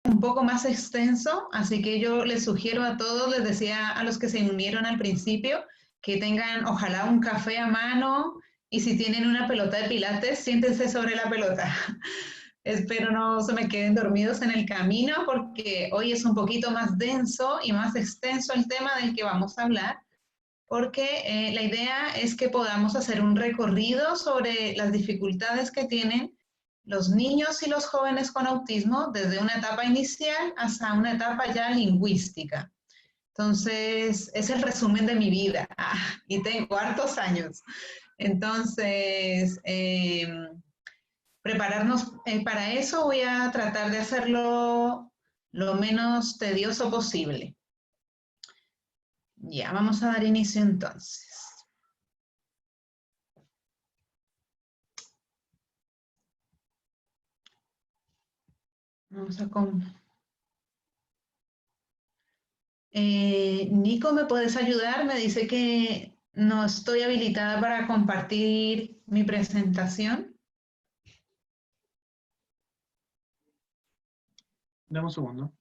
un poco más extenso, así que yo les sugiero a todos, les decía a los que se unieron al principio, que tengan ojalá un café a mano y si tienen una pelota de pilates, siéntense sobre la pelota. Espero no se me queden dormidos en el camino porque hoy es un poquito más denso y más extenso el tema del que vamos a hablar, porque la idea es que podamos hacer un recorrido sobre las dificultades que tienen los niños y los jóvenes con autismo desde una etapa inicial hasta una etapa ya lingüística. Entonces, es el resumen de mi vida y tengo hartos años. Entonces, prepararnos para eso, voy a tratar de hacerlo lo menos tedioso posible. Ya, vamos a dar inicio entonces. Vamos a Nico, ¿me puedes ayudar? Me dice que no estoy habilitada para compartir mi presentación. Dame un segundo.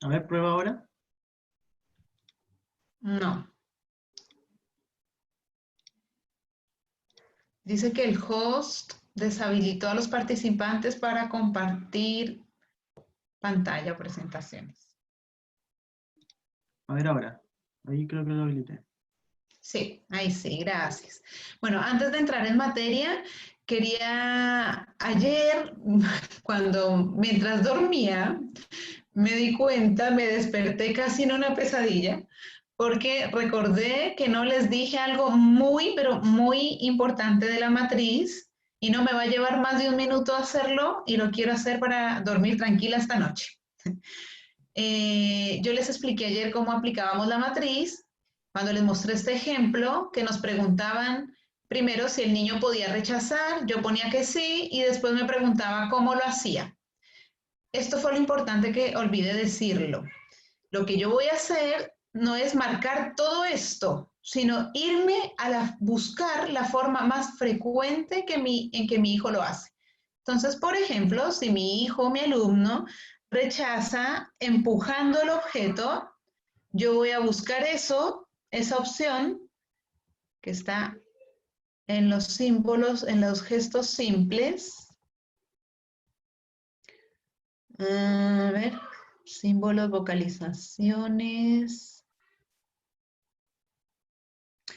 A ver, prueba ahora. No. Dice que el host deshabilitó a los participantes para compartir pantalla o presentaciones. A ver ahora. Ahí creo que lo habilité. Sí, ahí sí, gracias. Bueno, antes de entrar en materia, ayer, mientras dormía, me di cuenta, me desperté casi en una pesadilla, porque recordé que no les dije algo muy, pero muy importante de la matriz y no me va a llevar más de un minuto hacerlo y lo quiero hacer para dormir tranquila esta noche. Yo les expliqué ayer cómo aplicábamos la matriz, cuando les mostré este ejemplo, que nos preguntaban primero si el niño podía rechazar, yo ponía que sí y después me preguntaba cómo lo hacía. Esto fue lo importante que olvidé decirlo. Lo que yo voy a hacer no es marcar todo esto, sino irme a buscar la forma más frecuente en que mi hijo lo hace. Entonces, por ejemplo, si mi hijo, mi alumno, rechaza empujando el objeto, yo voy a buscar esa opción que está en los símbolos, en los gestos simples. A ver, símbolos, vocalizaciones.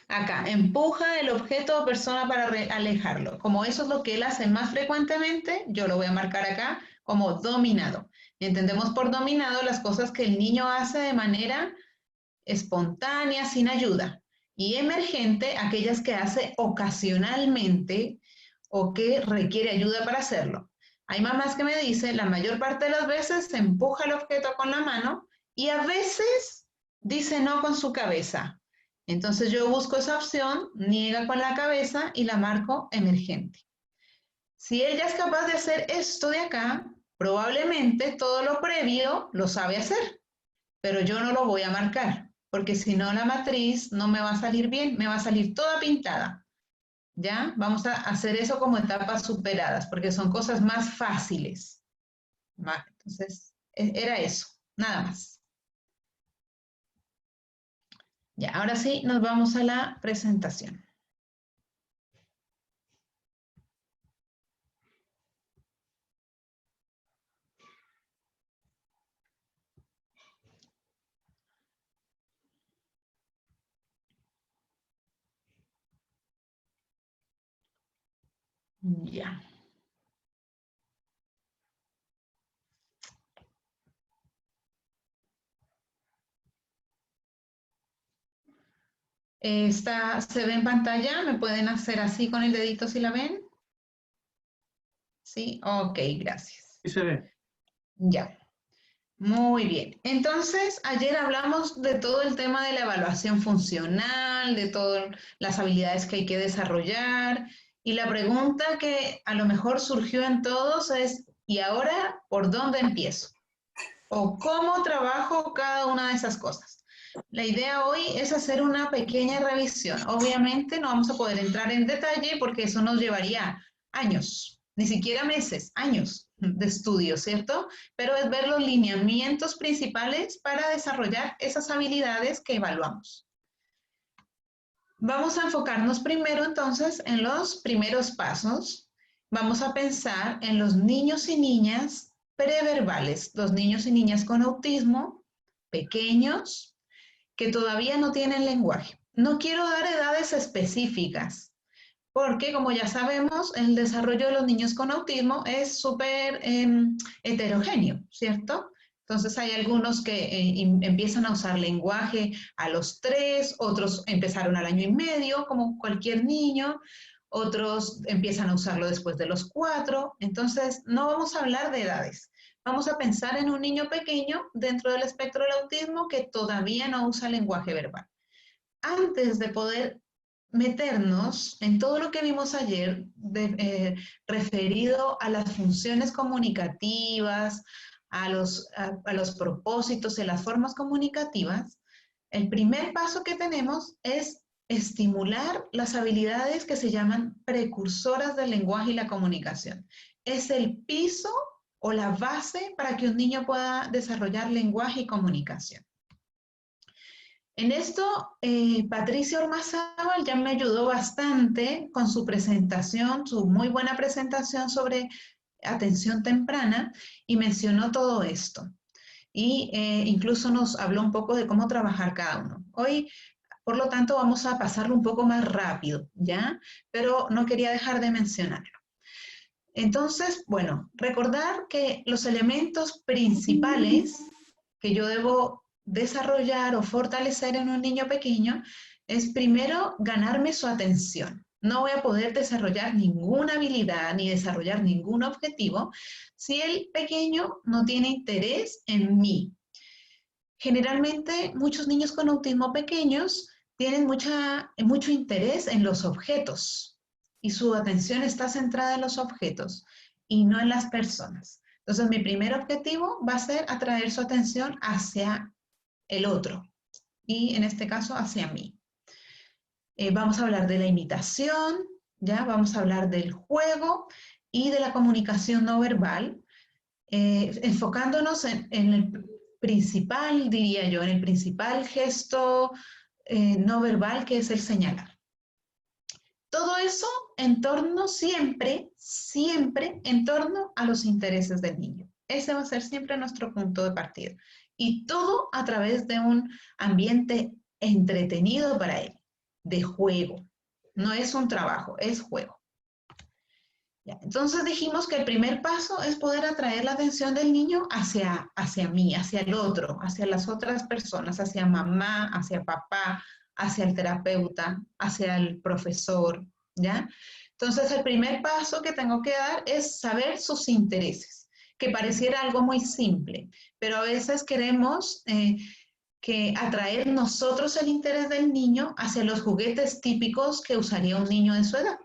Acá, empuja el objeto o persona para alejarlo. Como eso es lo que él hace más frecuentemente, yo lo voy a marcar acá como dominado. Entendemos por dominado las cosas que el niño hace de manera espontánea, sin ayuda. Y emergente, aquellas que hace ocasionalmente o que requiere ayuda para hacerlo. Hay mamás que me dicen, la mayor parte de las veces se empuja el objeto con la mano y a veces dice no con su cabeza. Entonces yo busco esa opción, niega con la cabeza y la marco emergente. Si él ya es capaz de hacer esto de acá, probablemente todo lo previo lo sabe hacer, pero yo no lo voy a marcar, porque si no la matriz no me va a salir bien, me va a salir toda pintada. ¿Ya? Vamos a hacer eso como etapas superadas, porque son cosas más fáciles. Entonces, era eso, nada más. Ya, ahora sí, nos vamos a la presentación. Ya. ¿Se ve en pantalla? ¿Me pueden hacer así con el dedito si la ven? Sí, ok, gracias. Sí se ve. Ya. Muy bien. Entonces, ayer hablamos de todo el tema de la evaluación funcional, de todas las habilidades que hay que desarrollar. Y la pregunta que a lo mejor surgió en todos es, ¿y ahora por dónde empiezo? ¿O cómo trabajo cada una de esas cosas? La idea hoy es hacer una pequeña revisión. Obviamente no vamos a poder entrar en detalle porque eso nos llevaría años, ni siquiera meses, años de estudio, ¿cierto? Pero es ver los lineamientos principales para desarrollar esas habilidades que evaluamos. Vamos a enfocarnos primero entonces en los primeros pasos. Vamos a pensar en los niños y niñas preverbales, los niños y niñas con autismo, pequeños, que todavía no tienen lenguaje. No quiero dar edades específicas, porque como ya sabemos, el desarrollo de los niños con autismo es súper heterogéneo, ¿cierto? Entonces hay algunos que empiezan a usar lenguaje a los 3, otros empezaron al año y medio, como cualquier niño, otros empiezan a usarlo después de los 4. Entonces no vamos a hablar de edades. Vamos a pensar en un niño pequeño dentro del espectro del autismo que todavía no usa lenguaje verbal. Antes de poder meternos en todo lo que vimos ayer referido a las funciones comunicativas, a los propósitos y las formas comunicativas, el primer paso que tenemos es estimular las habilidades que se llaman precursoras del lenguaje y la comunicación. Es el piso o la base para que un niño pueda desarrollar lenguaje y comunicación. En esto, Patricia Ormazábal ya me ayudó bastante con su presentación, su muy buena presentación sobre atención temprana y mencionó todo esto. Y incluso nos habló un poco de cómo trabajar cada uno. Hoy, por lo tanto, vamos a pasarlo un poco más rápido, ¿ya? Pero no quería dejar de mencionarlo. Entonces, bueno, recordar que los elementos principales que yo debo desarrollar o fortalecer en un niño pequeño es primero ganarme su atención. No voy a poder desarrollar ninguna habilidad ni desarrollar ningún objetivo si el pequeño no tiene interés en mí. Generalmente, muchos niños con autismo pequeños tienen mucho interés en los objetos y su atención está centrada en los objetos y no en las personas. Entonces, mi primer objetivo va a ser atraer su atención hacia el otro y en este caso hacia mí. Vamos a hablar de la imitación, ¿ya? Vamos a hablar del juego y de la comunicación no verbal, enfocándonos en el principal, diría yo, en el principal gesto no verbal que es el señalar. Todo eso en torno siempre, siempre en torno a los intereses del niño. Ese va a ser siempre nuestro punto de partida. Y todo a través de un ambiente entretenido para él, de juego. No es un trabajo, es juego. Ya, entonces dijimos que el primer paso es poder atraer la atención del niño hacia mí, hacia el otro, hacia las otras personas, hacia mamá, hacia papá, hacia el terapeuta, hacia el profesor, ¿ya? Entonces el primer paso que tengo que dar es saber sus intereses, que pareciera algo muy simple, pero a veces queremos que atraer nosotros el interés del niño hacia los juguetes típicos que usaría un niño de su edad.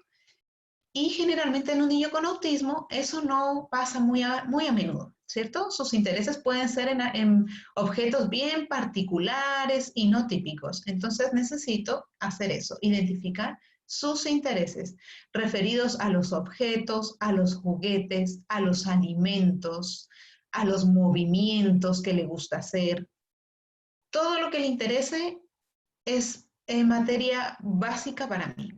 Y generalmente en un niño con autismo eso no pasa muy a menudo, ¿cierto? Sus intereses pueden ser en objetos bien particulares y no típicos. Entonces necesito hacer eso, identificar sus intereses referidos a los objetos, a los juguetes, a los alimentos, a los movimientos que le gusta hacer. Todo lo que le interese es materia básica para mí.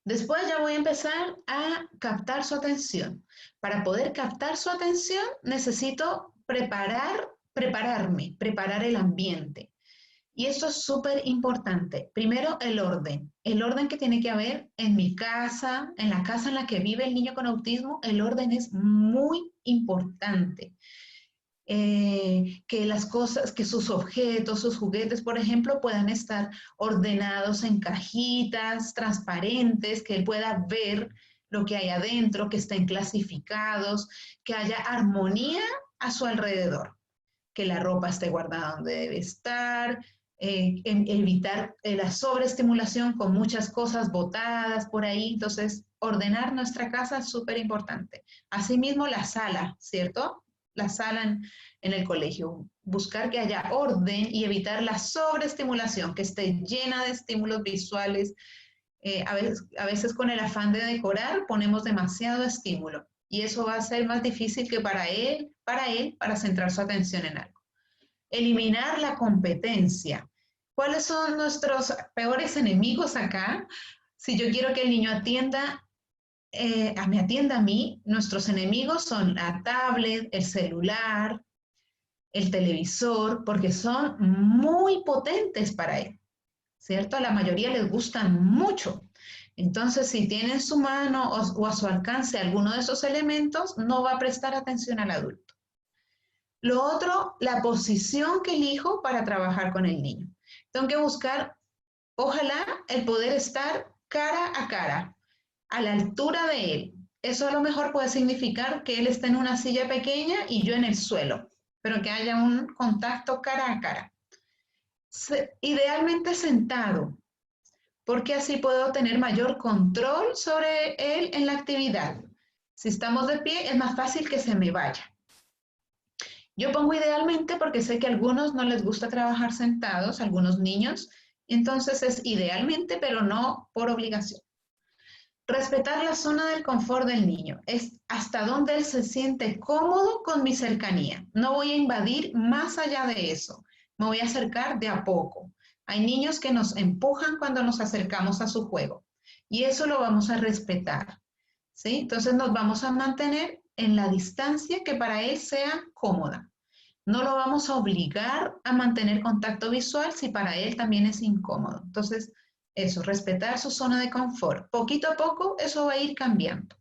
Después ya voy a empezar a captar su atención. Para poder captar su atención necesito prepararme, preparar el ambiente. Y esto es súper importante. Primero, el orden que tiene que haber en mi casa, en la casa en la que vive el niño con autismo, el orden es muy importante. Que las cosas, que sus objetos, sus juguetes, por ejemplo, puedan estar ordenados en cajitas transparentes, que él pueda ver lo que hay adentro, que estén clasificados, que haya armonía a su alrededor. Que la ropa esté guardada donde debe estar, evitar la sobreestimulación con muchas cosas botadas por ahí. Entonces, ordenar nuestra casa es súper importante. Asimismo, la sala, ¿cierto? La sala en el colegio. Buscar que haya orden y evitar la sobreestimulación, que esté llena de estímulos visuales. A veces con el afán de decorar ponemos demasiado estímulo y eso va a ser más difícil que para centrar su atención en algo. Eliminar la competencia. ¿Cuáles son nuestros peores enemigos acá? Si yo quiero que el niño me atienda a mí, nuestros enemigos son la tablet, el celular, el televisor, porque son muy potentes para él, ¿cierto? A la mayoría les gustan mucho. Entonces, si tiene en su mano o a su alcance alguno de esos elementos, no va a prestar atención al adulto. Lo otro, la posición que elijo para trabajar con el niño. Tengo que buscar, ojalá, el poder estar cara a cara, a la altura de él. Eso a lo mejor puede significar que él esté en una silla pequeña y yo en el suelo, pero que haya un contacto cara a cara. Idealmente sentado, porque así puedo tener mayor control sobre él en la actividad. Si estamos de pie, es más fácil que se me vaya. Yo pongo idealmente porque sé que a algunos no les gusta trabajar sentados, algunos niños, entonces es idealmente, pero no por obligación. Respetar la zona del confort del niño, es hasta donde él se siente cómodo con mi cercanía. No voy a invadir más allá de eso, me voy a acercar de a poco. Hay niños que nos empujan cuando nos acercamos a su juego y eso lo vamos a respetar, ¿sí? Entonces nos vamos a mantener en la distancia que para él sea cómoda. No lo vamos a obligar a mantener contacto visual si para él también es incómodo. Entonces, eso, respetar su zona de confort. Poquito a poco eso va a ir cambiando.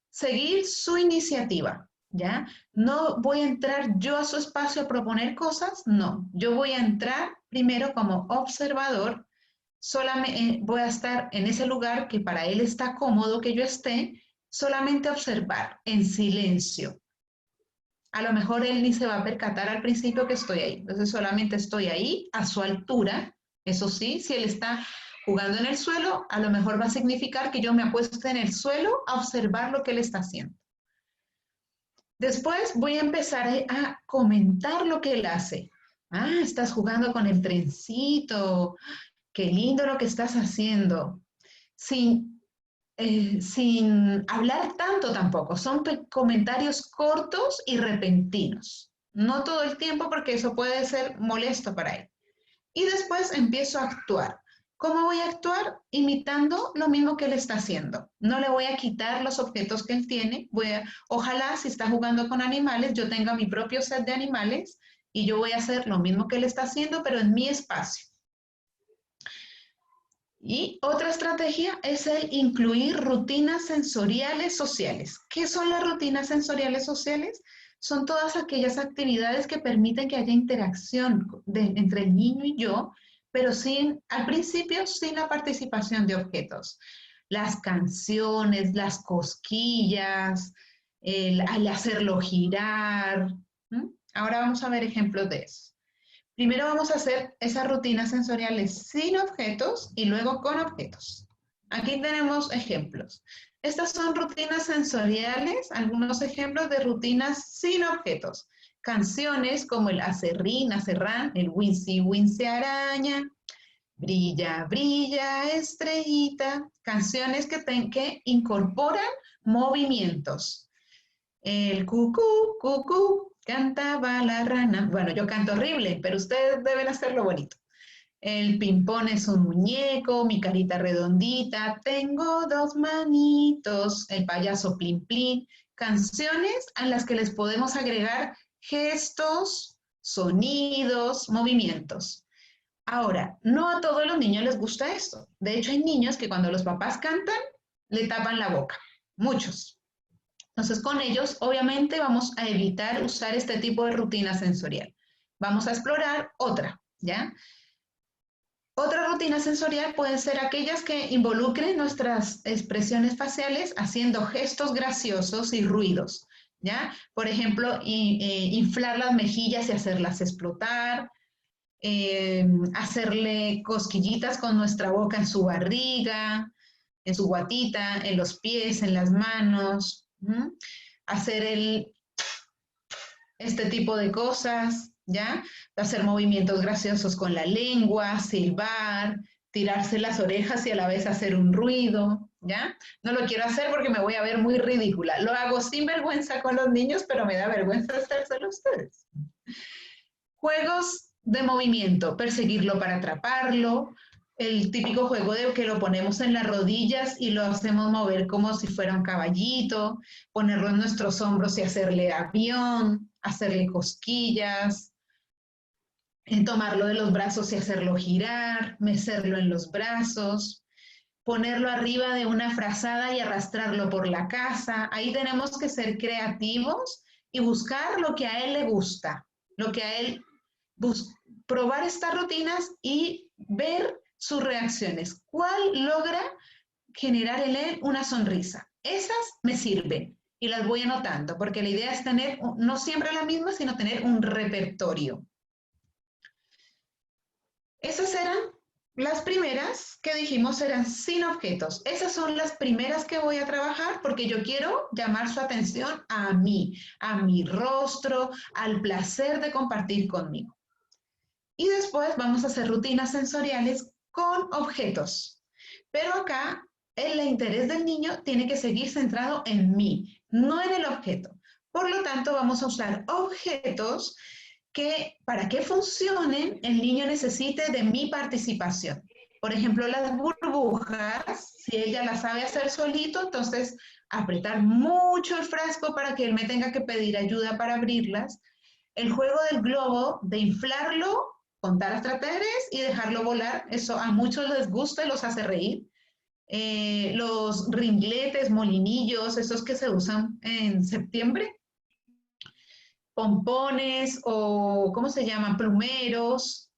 Seguir su iniciativa, ¿ya? No voy a entrar yo a su espacio a proponer cosas, no. Yo voy a entrar primero como observador, solamente voy a estar en ese lugar que para él está cómodo que yo esté, solamente observar en silencio. A lo mejor él ni se va a percatar al principio que estoy ahí. Entonces solamente estoy ahí a su altura. Eso sí, si él está jugando en el suelo, a lo mejor va a significar que yo me apuesto en el suelo a observar lo que él está haciendo. Después voy a empezar a comentar lo que él hace. Ah, estás jugando con el trencito. Qué lindo lo que estás haciendo. Sin hablar tanto tampoco, son comentarios cortos y repentinos. No todo el tiempo porque eso puede ser molesto para él. Y después empiezo a actuar. ¿Cómo voy a actuar? Imitando lo mismo que él está haciendo. No le voy a quitar los objetos que él tiene. Ojalá si está jugando con animales, yo tenga mi propio set de animales y yo voy a hacer lo mismo que él está haciendo, pero en mi espacio. Y otra estrategia es el incluir rutinas sensoriales sociales. ¿Qué son las rutinas sensoriales sociales? Son todas aquellas actividades que permiten que haya interacción entre el niño y yo, pero al principio sin la participación de objetos. Las canciones, las cosquillas, al hacerlo girar. Ahora vamos a ver ejemplos de eso. Primero vamos a hacer esas rutinas sensoriales sin objetos y luego con objetos. Aquí tenemos ejemplos. Estas son rutinas sensoriales, algunos ejemplos de rutinas sin objetos. Canciones como el acerrín, acerrán, el wincy, wincy araña, brilla, brilla, estrellita. Canciones que incorporan movimientos. El cucú, cucú, cantaba la rana. Bueno, yo canto horrible, pero ustedes deben hacerlo bonito. El pimpón es un muñeco, mi carita redondita, tengo dos manitos, el payaso plin plin. Canciones a las que les podemos agregar gestos, sonidos, movimientos. Ahora, no a todos los niños les gusta esto. De hecho, hay niños que cuando los papás cantan, le tapan la boca. Muchos. Entonces, con ellos, obviamente, vamos a evitar usar este tipo de rutina sensorial. Vamos a explorar otra, ¿ya? Otra rutina sensorial puede ser aquellas que involucren nuestras expresiones faciales haciendo gestos graciosos y ruidos. ¿ya? Por ejemplo, inflar las mejillas y hacerlas explotar, hacerle cosquillitas con nuestra boca en su barriga, en su guatita, en los pies, en las manos, ¿m? Hacer este tipo de cosas, ¿ya? Hacer movimientos graciosos con la lengua, silbar, tirarse las orejas y a la vez hacer un ruido, ¿ya? No lo quiero hacer porque me voy a ver muy ridícula. Lo hago sin vergüenza con los niños, pero me da vergüenza hacérselo a ustedes. Juegos de movimiento, perseguirlo para atraparlo, el típico juego de que lo ponemos en las rodillas y lo hacemos mover como si fuera un caballito, ponerlo en nuestros hombros y hacerle avión, hacerle cosquillas, tomarlo de los brazos y hacerlo girar, mecerlo en los brazos, ponerlo arriba de una frazada y arrastrarlo por la casa. Ahí tenemos que ser creativos y buscar lo que a él le gusta, lo que a él probar estas rutinas y ver sus reacciones. ¿Cuál logra generar en él una sonrisa? Esas me sirven y las voy anotando porque la idea es tener no siempre la misma, sino tener un repertorio. Esas eran las primeras que dijimos eran sin objetos. Esas son las primeras que voy a trabajar porque yo quiero llamar su atención a mí, a mi rostro, al placer de compartir conmigo. Y después vamos a hacer rutinas sensoriales con objetos. Pero acá el interés del niño tiene que seguir centrado en mí, no en el objeto. Por lo tanto, vamos a usar objetos que para que funcionen, el niño necesite de mi participación. Por ejemplo, las burbujas, si ella las sabe hacer solito, entonces apretar mucho el frasco para que él me tenga que pedir ayuda para abrirlas. El juego del globo, de inflarlo, contar hasta 3 y dejarlo volar, eso a muchos les gusta y los hace reír. Los ringletes, molinillos, esos que se usan en septiembre, pompones o, ¿cómo se llaman? Plumeros,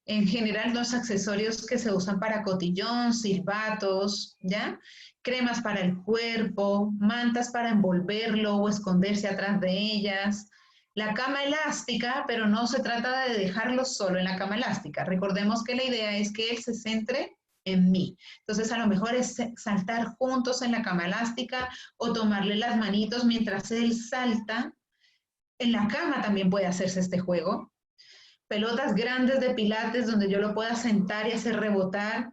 en general los accesorios que se usan para cotillón, silbatos, ¿ya? Cremas para el cuerpo, mantas para envolverlo o esconderse atrás de ellas. La cama elástica, pero no se trata de dejarlo solo en la cama elástica. Recordemos que la idea es que él se centre en mí. Entonces, a lo mejor es saltar juntos en la cama elástica o tomarle las manitos mientras él salta. En la cama también puede hacerse este juego. Pelotas grandes de pilates donde yo lo pueda sentar y hacer rebotar.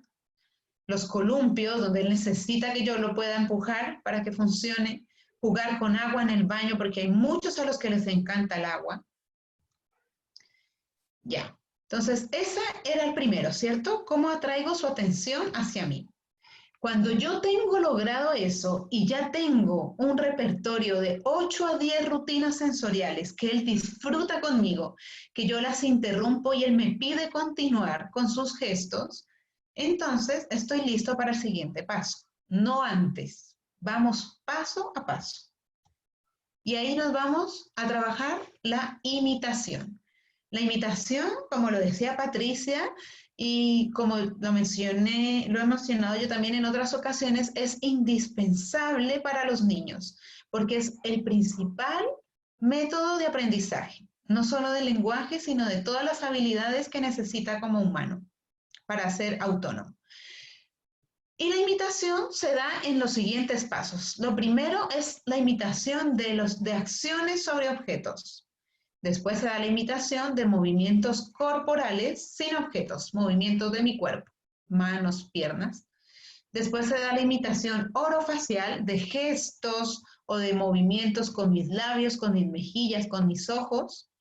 Los columpios donde él necesita que yo lo pueda empujar para que funcione. Jugar con agua en el baño porque hay muchos a los que les encanta el agua. Ya. Entonces, ese era el primero, ¿cierto? ¿Cómo atraigo su atención hacia mí? Cuando yo tengo logrado eso y ya tengo un repertorio de 8 a 10 rutinas sensoriales que él disfruta conmigo, que yo las interrumpo y él me pide continuar con sus gestos, entonces estoy listo para el siguiente paso, no antes. Vamos paso a paso. Y ahí nos vamos a trabajar la imitación. La imitación, como lo decía Patricia, y como lo mencioné, lo he mencionado yo también en otras ocasiones, es indispensable para los niños, porque es el principal método de aprendizaje, no solo del lenguaje, sino de todas las habilidades que necesita como humano para ser autónomo. Y la imitación se da en los siguientes pasos. Lo primero es la imitación de acciones sobre objetos. Después se da la imitación de movimientos corporales sin objetos, movimientos de mi cuerpo, manos, piernas. Después se da la imitación orofacial de gestos o de movimientos con mis labios, con mis mejillas, con mis ojos.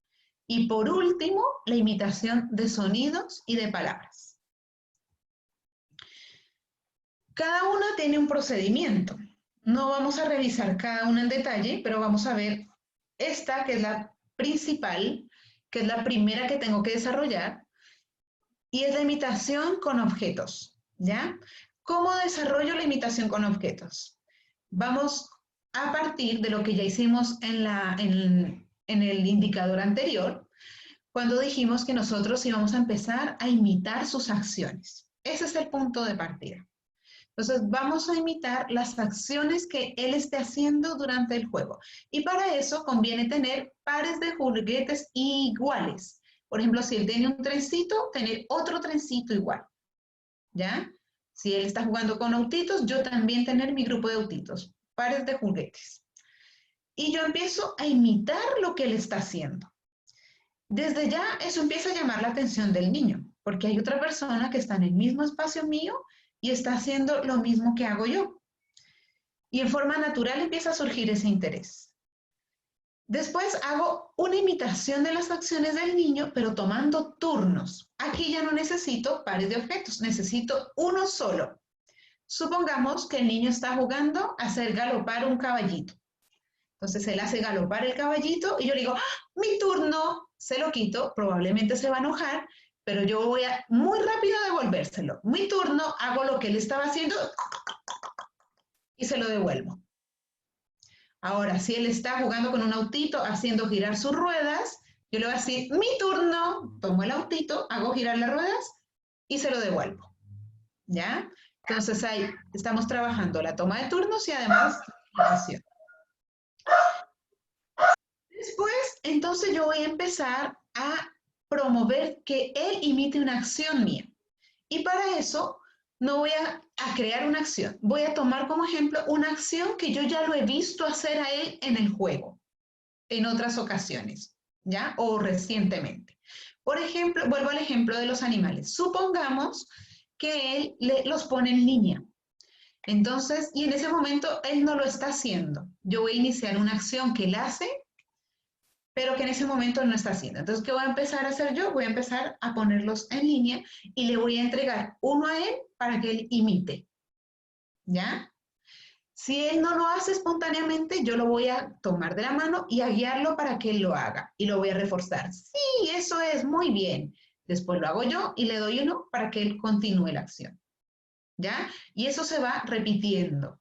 Y por último, la imitación de sonidos y de palabras. Cada una tiene un procedimiento. No vamos a revisar cada una en detalle, pero vamos a ver esta que es la principal, que es la primera que tengo que desarrollar, y es la imitación con objetos, ¿ya? ¿Cómo desarrollo la imitación con objetos? Vamos a partir de lo que ya hicimos en el indicador anterior, cuando dijimos que nosotros íbamos a empezar a imitar sus acciones. Ese es el punto de partida. Entonces, vamos a imitar las acciones que él esté haciendo durante el juego. Y para eso conviene tener pares de juguetes iguales. Por ejemplo, si él tiene un trencito, tener otro trencito igual, ¿ya? Si él está jugando con autitos, yo también tener mi grupo de autitos, pares de juguetes. Y yo empiezo a imitar lo que él está haciendo. Desde ya eso empieza a llamar la atención del niño, porque hay otra persona que está en el mismo espacio mío y está haciendo lo mismo que hago yo. Y en forma natural empieza a surgir ese interés. Después hago una imitación de las acciones del niño, pero tomando turnos. Aquí ya no necesito pares de objetos, necesito uno solo. Supongamos que el niño está jugando a hacer galopar un caballito. Entonces él hace galopar el caballito y yo le digo, ¡ah, mi turno! Se lo quito, probablemente se va a enojar, pero yo voy a muy rápido devolvérselo. Mi turno, hago lo que él estaba haciendo y se lo devuelvo. Ahora, si él está jugando con un autito, haciendo girar sus ruedas, yo le voy a decir, mi turno, tomo el autito, hago girar las ruedas y se lo devuelvo. ¿Ya? Entonces ahí estamos trabajando la toma de turnos y además la imitación. Después, entonces yo voy a empezar a promover que él imite una acción mía. Y para eso no voy a crear una acción. Voy a tomar como ejemplo una acción que yo ya lo he visto hacer a él en el juego, en otras ocasiones, ¿ya? O recientemente. Por ejemplo, vuelvo al ejemplo de los animales. Supongamos que él los pone en línea. Entonces, y en ese momento él no lo está haciendo. Yo voy a iniciar una acción que él hace, pero que en ese momento no está haciendo. Entonces, ¿qué voy a empezar a hacer yo? Voy a empezar a ponerlos en línea y le voy a entregar uno a él para que él imite. ¿Ya? Si él no lo hace espontáneamente, yo lo voy a tomar de la mano y a guiarlo para que él lo haga. Y lo voy a reforzar. Sí, eso es, muy bien. Después lo hago yo y le doy uno para que él continúe la acción. ¿Ya? Y eso se va repitiendo.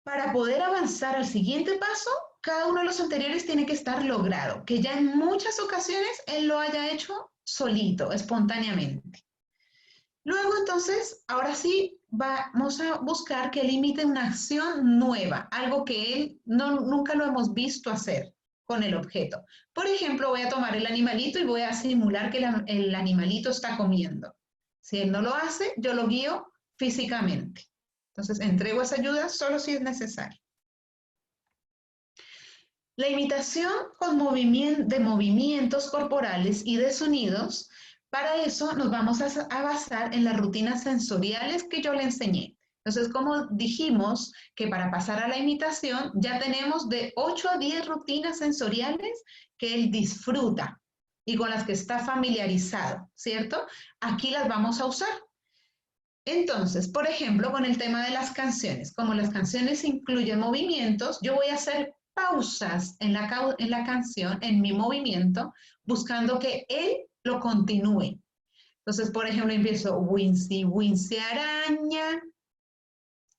Para poder avanzar al siguiente paso, cada uno de los anteriores tiene que estar logrado, que ya en muchas ocasiones él lo haya hecho solito, espontáneamente. Luego, entonces, ahora sí, vamos a buscar que él imite una acción nueva, algo que él nunca lo hemos visto hacer con el objeto. Por ejemplo, voy a tomar el animalito y voy a simular que el animalito está comiendo. Si él no lo hace, yo lo guío físicamente. Entonces, entrego esa ayuda solo si es necesario. La imitación con de movimientos corporales y de sonidos, para eso nos vamos a basar en las rutinas sensoriales que yo le enseñé. Entonces, como dijimos que para pasar a la imitación ya tenemos de 8 a 10 rutinas sensoriales que él disfruta y con las que está familiarizado, ¿cierto? Aquí las vamos a usar. Entonces, por ejemplo, con el tema de las canciones, como las canciones incluyen movimientos, yo voy a hacer pausas en la canción, en mi movimiento, buscando que él lo continúe. Entonces, por ejemplo, empiezo Wincy, Wincy araña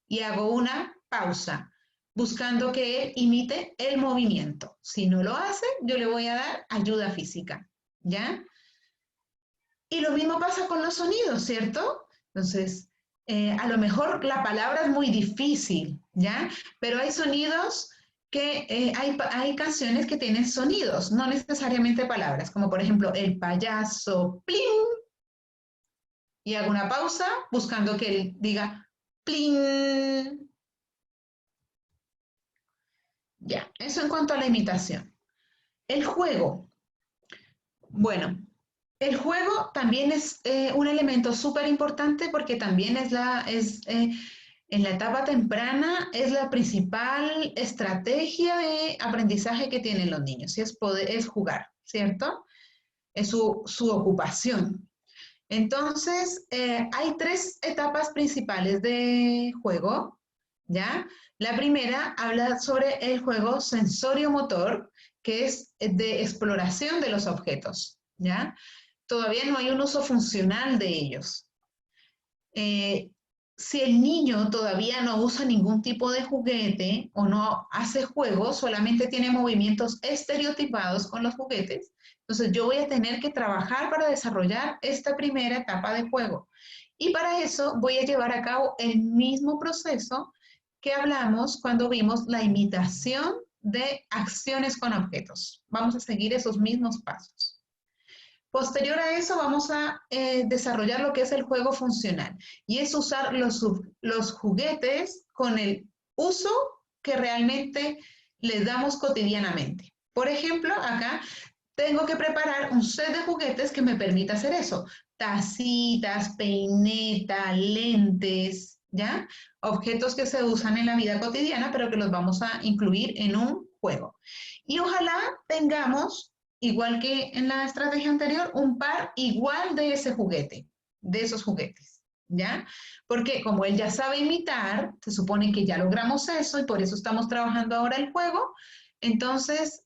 y hago una pausa, buscando que él imite el movimiento. Si no lo hace, yo le voy a dar ayuda física, ¿ya? Y lo mismo pasa con los sonidos, ¿cierto? Entonces, a lo mejor la palabra es muy difícil, ¿ya? Pero hay sonidos que, hay canciones que tienen sonidos, no necesariamente palabras, como por ejemplo, el payaso, ¡plin! Y hago una pausa buscando que él diga, ¡plin! Ya, eso en cuanto a la imitación. El juego. Bueno, el juego también es un elemento súper importante porque también en la etapa temprana es la principal estrategia de aprendizaje que tienen los niños, y es jugar, ¿cierto? Es su ocupación. Entonces, hay 3 etapas principales de juego, ¿ya? La primera habla sobre el juego sensorio-motor, que es de exploración de los objetos, ¿ya? Todavía no hay un uso funcional de ellos. Si el niño todavía no usa ningún tipo de juguete o no hace juegos, solamente tiene movimientos estereotipados con los juguetes, entonces yo voy a tener que trabajar para desarrollar esta primera etapa de juego. Y para eso voy a llevar a cabo el mismo proceso que hablamos cuando vimos la imitación de acciones con objetos. Vamos a seguir esos mismos pasos. Posterior a eso vamos a desarrollar lo que es el juego funcional y es usar los juguetes con el uso que realmente les damos cotidianamente. Por ejemplo, acá tengo que preparar un set de juguetes que me permita hacer eso. Tacitas, peineta, lentes, ¿ya? Objetos que se usan en la vida cotidiana, pero que los vamos a incluir en un juego. Y ojalá tengamos, igual que en la estrategia anterior, un par igual de ese juguete, de esos juguetes, ¿ya? Porque como él ya sabe imitar, se supone que ya logramos eso y por eso estamos trabajando ahora el juego. Entonces,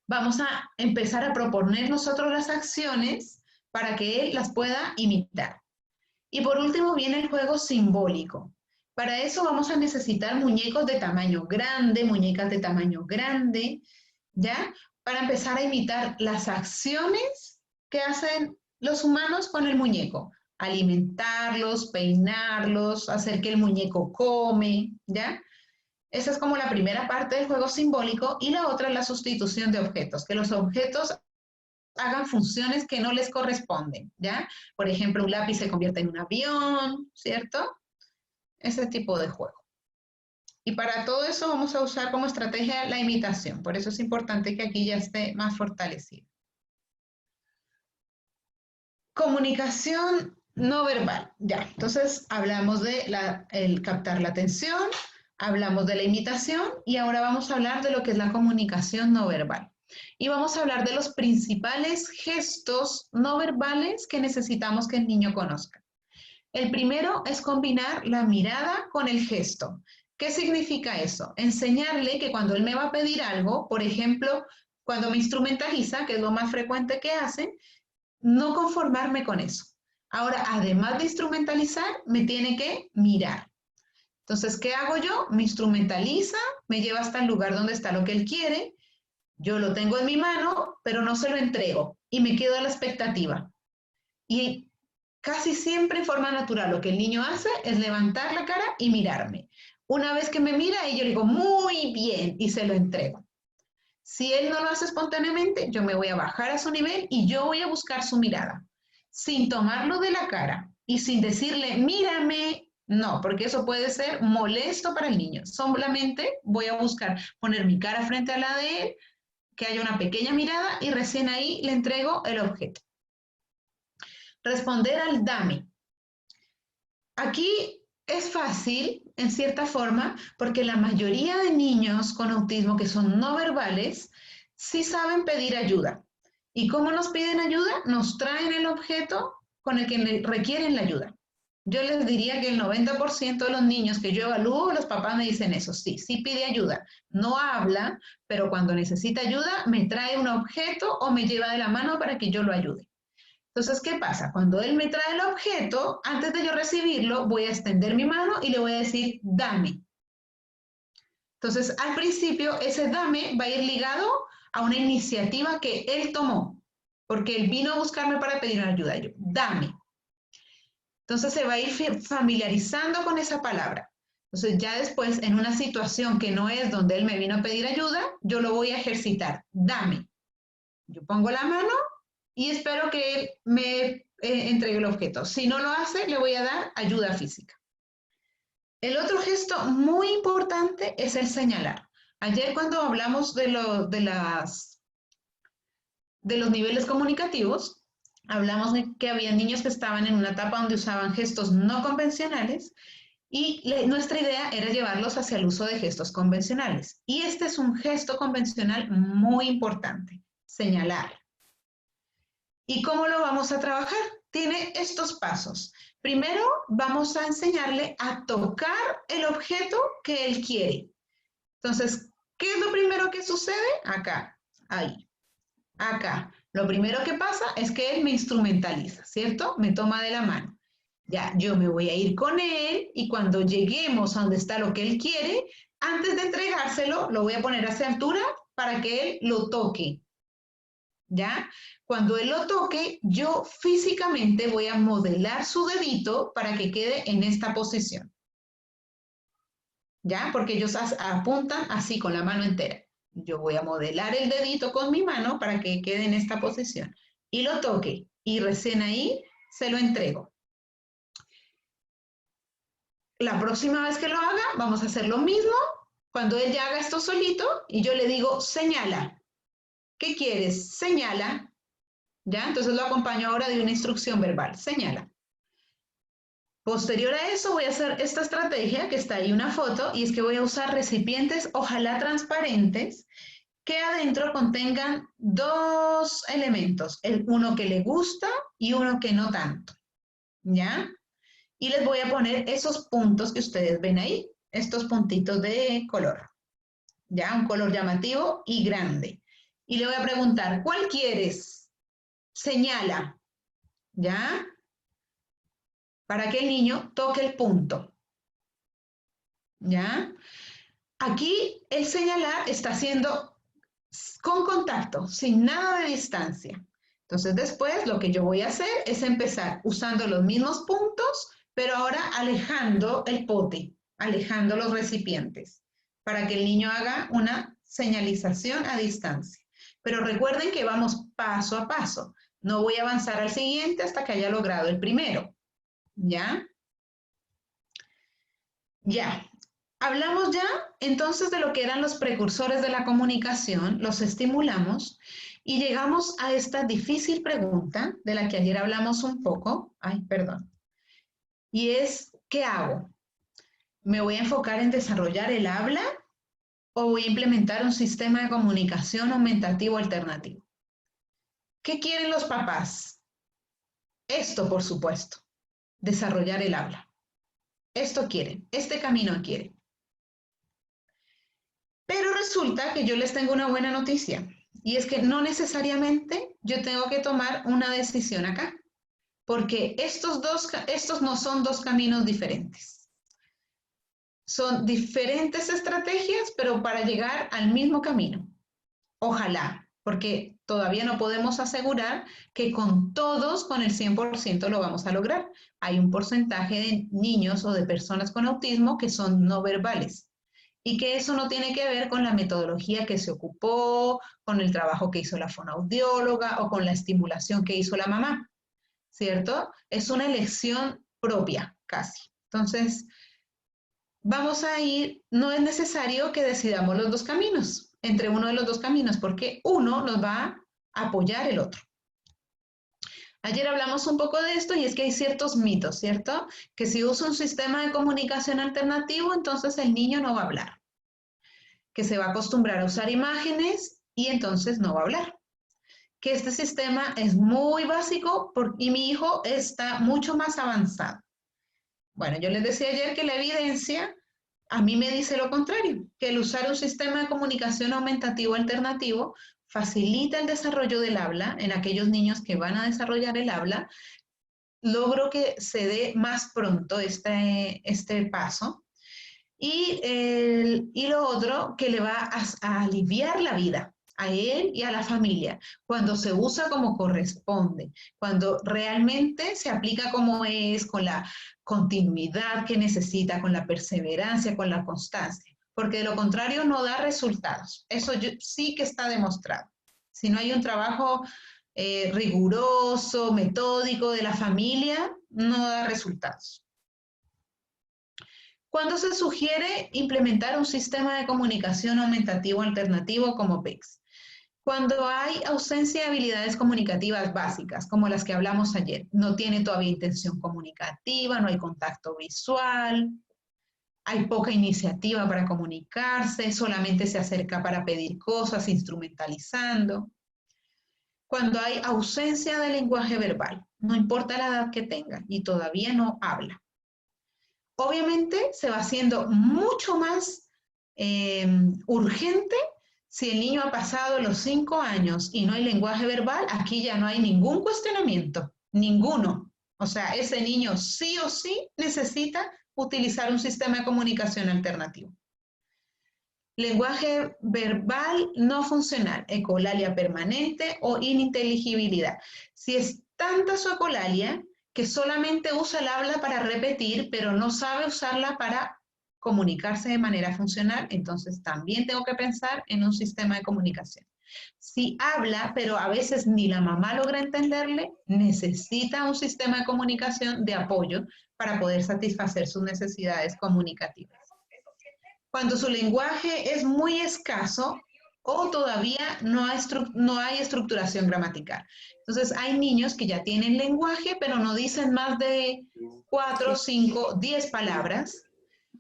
vamos a empezar a proponer nosotros las acciones para que él las pueda imitar. Y por último viene el juego simbólico. Para eso vamos a necesitar muñecos de tamaño grande, muñecas de tamaño grande, ¿ya? Para empezar a imitar las acciones que hacen los humanos con el muñeco. Alimentarlos, peinarlos, hacer que el muñeco come, ¿ya? Esa es como la primera parte del juego simbólico y la otra es la sustitución de objetos, que los objetos hagan funciones que no les corresponden, ¿ya? Por ejemplo, un lápiz se convierte en un avión, ¿cierto? Ese tipo de juego. Y para todo eso vamos a usar como estrategia la imitación, por eso es importante que aquí ya esté más fortalecido. Comunicación no verbal, ya. Entonces hablamos de el captar la atención, hablamos de la imitación y ahora vamos a hablar de lo que es la comunicación no verbal. Y vamos a hablar de los principales gestos no verbales que necesitamos que el niño conozca. El primero es combinar la mirada con el gesto. ¿Qué significa eso? Enseñarle que cuando él me va a pedir algo, por ejemplo, cuando me instrumentaliza, que es lo más frecuente que hacen, no conformarme con eso. Ahora, además de instrumentalizar, me tiene que mirar. Entonces, ¿qué hago yo? Me instrumentaliza, me lleva hasta el lugar donde está lo que él quiere, yo lo tengo en mi mano, pero no se lo entrego y me quedo a la expectativa. Y casi siempre en forma natural lo que el niño hace es levantar la cara y mirarme. Una vez que me mira, yo le digo, muy bien, y se lo entrego. Si él no lo hace espontáneamente, yo me voy a bajar a su nivel y yo voy a buscar su mirada, sin tomarlo de la cara y sin decirle, mírame, no, porque eso puede ser molesto para el niño. Solamente voy a buscar poner mi cara frente a la de él, que haya una pequeña mirada y recién ahí le entrego el objeto. Responder al dame. Aquí es fácil, en cierta forma, porque la mayoría de niños con autismo que son no verbales, sí saben pedir ayuda. ¿Y cómo nos piden ayuda? Nos traen el objeto con el que requieren la ayuda. Yo les diría que el 90% de los niños que yo evalúo, los papás me dicen eso, sí, sí pide ayuda. No habla, pero cuando necesita ayuda, me trae un objeto o me lleva de la mano para que yo lo ayude. Entonces, ¿qué pasa? Cuando él me trae el objeto, antes de yo recibirlo, voy a extender mi mano y le voy a decir, dame. Entonces, al principio, ese dame va a ir ligado a una iniciativa que él tomó, porque él vino a buscarme para pedir ayuda. Yo, dame. Entonces, se va a ir familiarizando con esa palabra. Entonces, ya después, en una situación que no es donde él me vino a pedir ayuda, yo lo voy a ejercitar. Dame. Yo pongo la mano y espero que él me entregue el objeto. Si no lo hace, le voy a dar ayuda física. El otro gesto muy importante es el señalar. Ayer cuando hablamos de los niveles comunicativos, hablamos de que había niños que estaban en una etapa donde usaban gestos no convencionales y nuestra idea era llevarlos hacia el uso de gestos convencionales. Y este es un gesto convencional muy importante, señalar. ¿Y cómo lo vamos a trabajar? Tiene estos pasos. Primero, vamos a enseñarle a tocar el objeto que él quiere. Entonces, ¿qué es lo primero que sucede? Acá, ahí, acá. Lo primero que pasa es que él me instrumentaliza, ¿cierto? Me toma de la mano. Ya, yo me voy a ir con él y cuando lleguemos a donde está lo que él quiere, antes de entregárselo, lo voy a poner a esa altura para que él lo toque. ¿ya? Cuando él lo toque, yo físicamente voy a modelar su dedito para que quede en esta posición, ¿ya? Porque ellos apuntan así con la mano entera. Yo voy a modelar el dedito con mi mano para que quede en esta posición y lo toque y recién ahí se lo entrego. La próxima vez que lo haga, vamos a hacer lo mismo. Cuando él ya haga esto solito y yo le digo, señala. ¿Qué quieres? Señala. ¿Ya? Entonces lo acompaño ahora de una instrucción verbal. Señala. Posterior a eso voy a hacer esta estrategia, que está ahí una foto, y es que voy a usar recipientes, ojalá transparentes, que adentro contengan dos elementos, uno que le gusta y uno que no tanto, ¿ya? Y les voy a poner esos puntos que ustedes ven ahí, estos puntitos de color, ¿ya? Un color llamativo y grande. Y le voy a preguntar, ¿cuál quieres? Señala, ¿ya? Para que el niño toque el punto, ¿ya? Aquí el señalar está haciendo con contacto, sin nada de distancia. Entonces después lo que yo voy a hacer es empezar usando los mismos puntos, pero ahora alejando el pote, alejando los recipientes, para que el niño haga una señalización a distancia. Pero recuerden que vamos paso a paso. No voy a avanzar al siguiente hasta que haya logrado el primero. ¿Ya? Ya. Hablamos ya entonces de lo que eran los precursores de la comunicación, los estimulamos y llegamos a esta difícil pregunta de la que ayer hablamos un poco. Ay, perdón. Y es, ¿qué hago? ¿Me voy a enfocar en desarrollar el habla o voy a implementar un sistema de comunicación aumentativo alternativo? ¿Qué quieren los papás? Esto, por supuesto, desarrollar el habla. Esto quieren, este camino quieren. Pero resulta que yo les tengo una buena noticia y es que no necesariamente yo tengo que tomar una decisión acá, porque estos no son dos caminos diferentes. Son diferentes estrategias, pero para llegar al mismo camino. Ojalá, porque todavía no podemos asegurar que con todos, con el 100% lo vamos a lograr. Hay un porcentaje de niños o de personas con autismo que son no verbales. Y que eso no tiene que ver con la metodología que se ocupó, con el trabajo que hizo la fonoaudióloga o con la estimulación que hizo la mamá, ¿cierto? Es una elección propia, casi. Entonces, vamos a ir, no es necesario que decidamos los dos caminos, entre uno de los dos caminos, porque uno nos va a apoyar el otro. Ayer hablamos un poco de esto y es que hay ciertos mitos, ¿cierto? Que si uso un sistema de comunicación alternativo, entonces el niño no va a hablar. Que se va a acostumbrar a usar imágenes y entonces no va a hablar. Que este sistema es muy básico y mi hijo está mucho más avanzado. Bueno, yo les decía ayer que la evidencia a mí me dice lo contrario, que el usar un sistema de comunicación aumentativo alternativo facilita el desarrollo del habla en aquellos niños que van a desarrollar el habla. Logro que se dé más pronto este paso. Y lo otro, que le va a aliviar la vida a él y a la familia, cuando se usa como corresponde, cuando realmente se aplica como es, con la continuidad que necesita, con la perseverancia, con la constancia, porque de lo contrario no da resultados. Eso sí que está demostrado. Si no hay un trabajo riguroso, metódico de la familia, no da resultados. ¿Cuándo se sugiere implementar un sistema de comunicación aumentativo alternativo como PICS? Cuando hay ausencia de habilidades comunicativas básicas, como las que hablamos ayer. No tiene todavía intención comunicativa, no hay contacto visual, hay poca iniciativa para comunicarse, solamente se acerca para pedir cosas, instrumentalizando. Cuando hay ausencia de lenguaje verbal, no importa la edad que tenga y todavía no habla. Obviamente se va haciendo mucho más urgente si el niño ha pasado los 5 años y no hay lenguaje verbal. Aquí ya no hay ningún cuestionamiento, ninguno. O sea, ese niño sí o sí necesita utilizar un sistema de comunicación alternativo. Lenguaje verbal no funcional, ecolalia permanente o ininteligibilidad. Si es tanta su ecolalia que solamente usa el habla para repetir, pero no sabe usarla para comunicarse de manera funcional, entonces también tengo que pensar en un sistema de comunicación. Si habla, pero a veces ni la mamá logra entenderle, necesita un sistema de comunicación de apoyo para poder satisfacer sus necesidades comunicativas. Cuando su lenguaje es muy escaso o todavía no hay estructuración gramatical. Entonces, hay niños que ya tienen lenguaje, pero no dicen más de 4, 5, 10 palabras,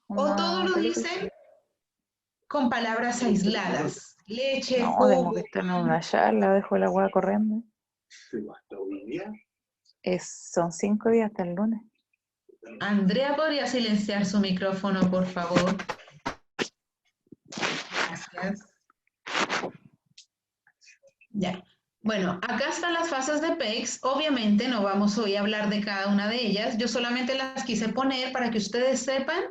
o todo lo dicen con palabras aisladas. Leche, No, tengo jugo. que estar en una charla, dejo la hueá corriendo. Son 5 días hasta el lunes. Andrea, ¿podría silenciar su micrófono, por favor? Gracias. Ya. Bueno, acá están las fases de PECS. Obviamente no vamos hoy a hablar de cada una de ellas. Yo solamente las quise poner para que ustedes sepan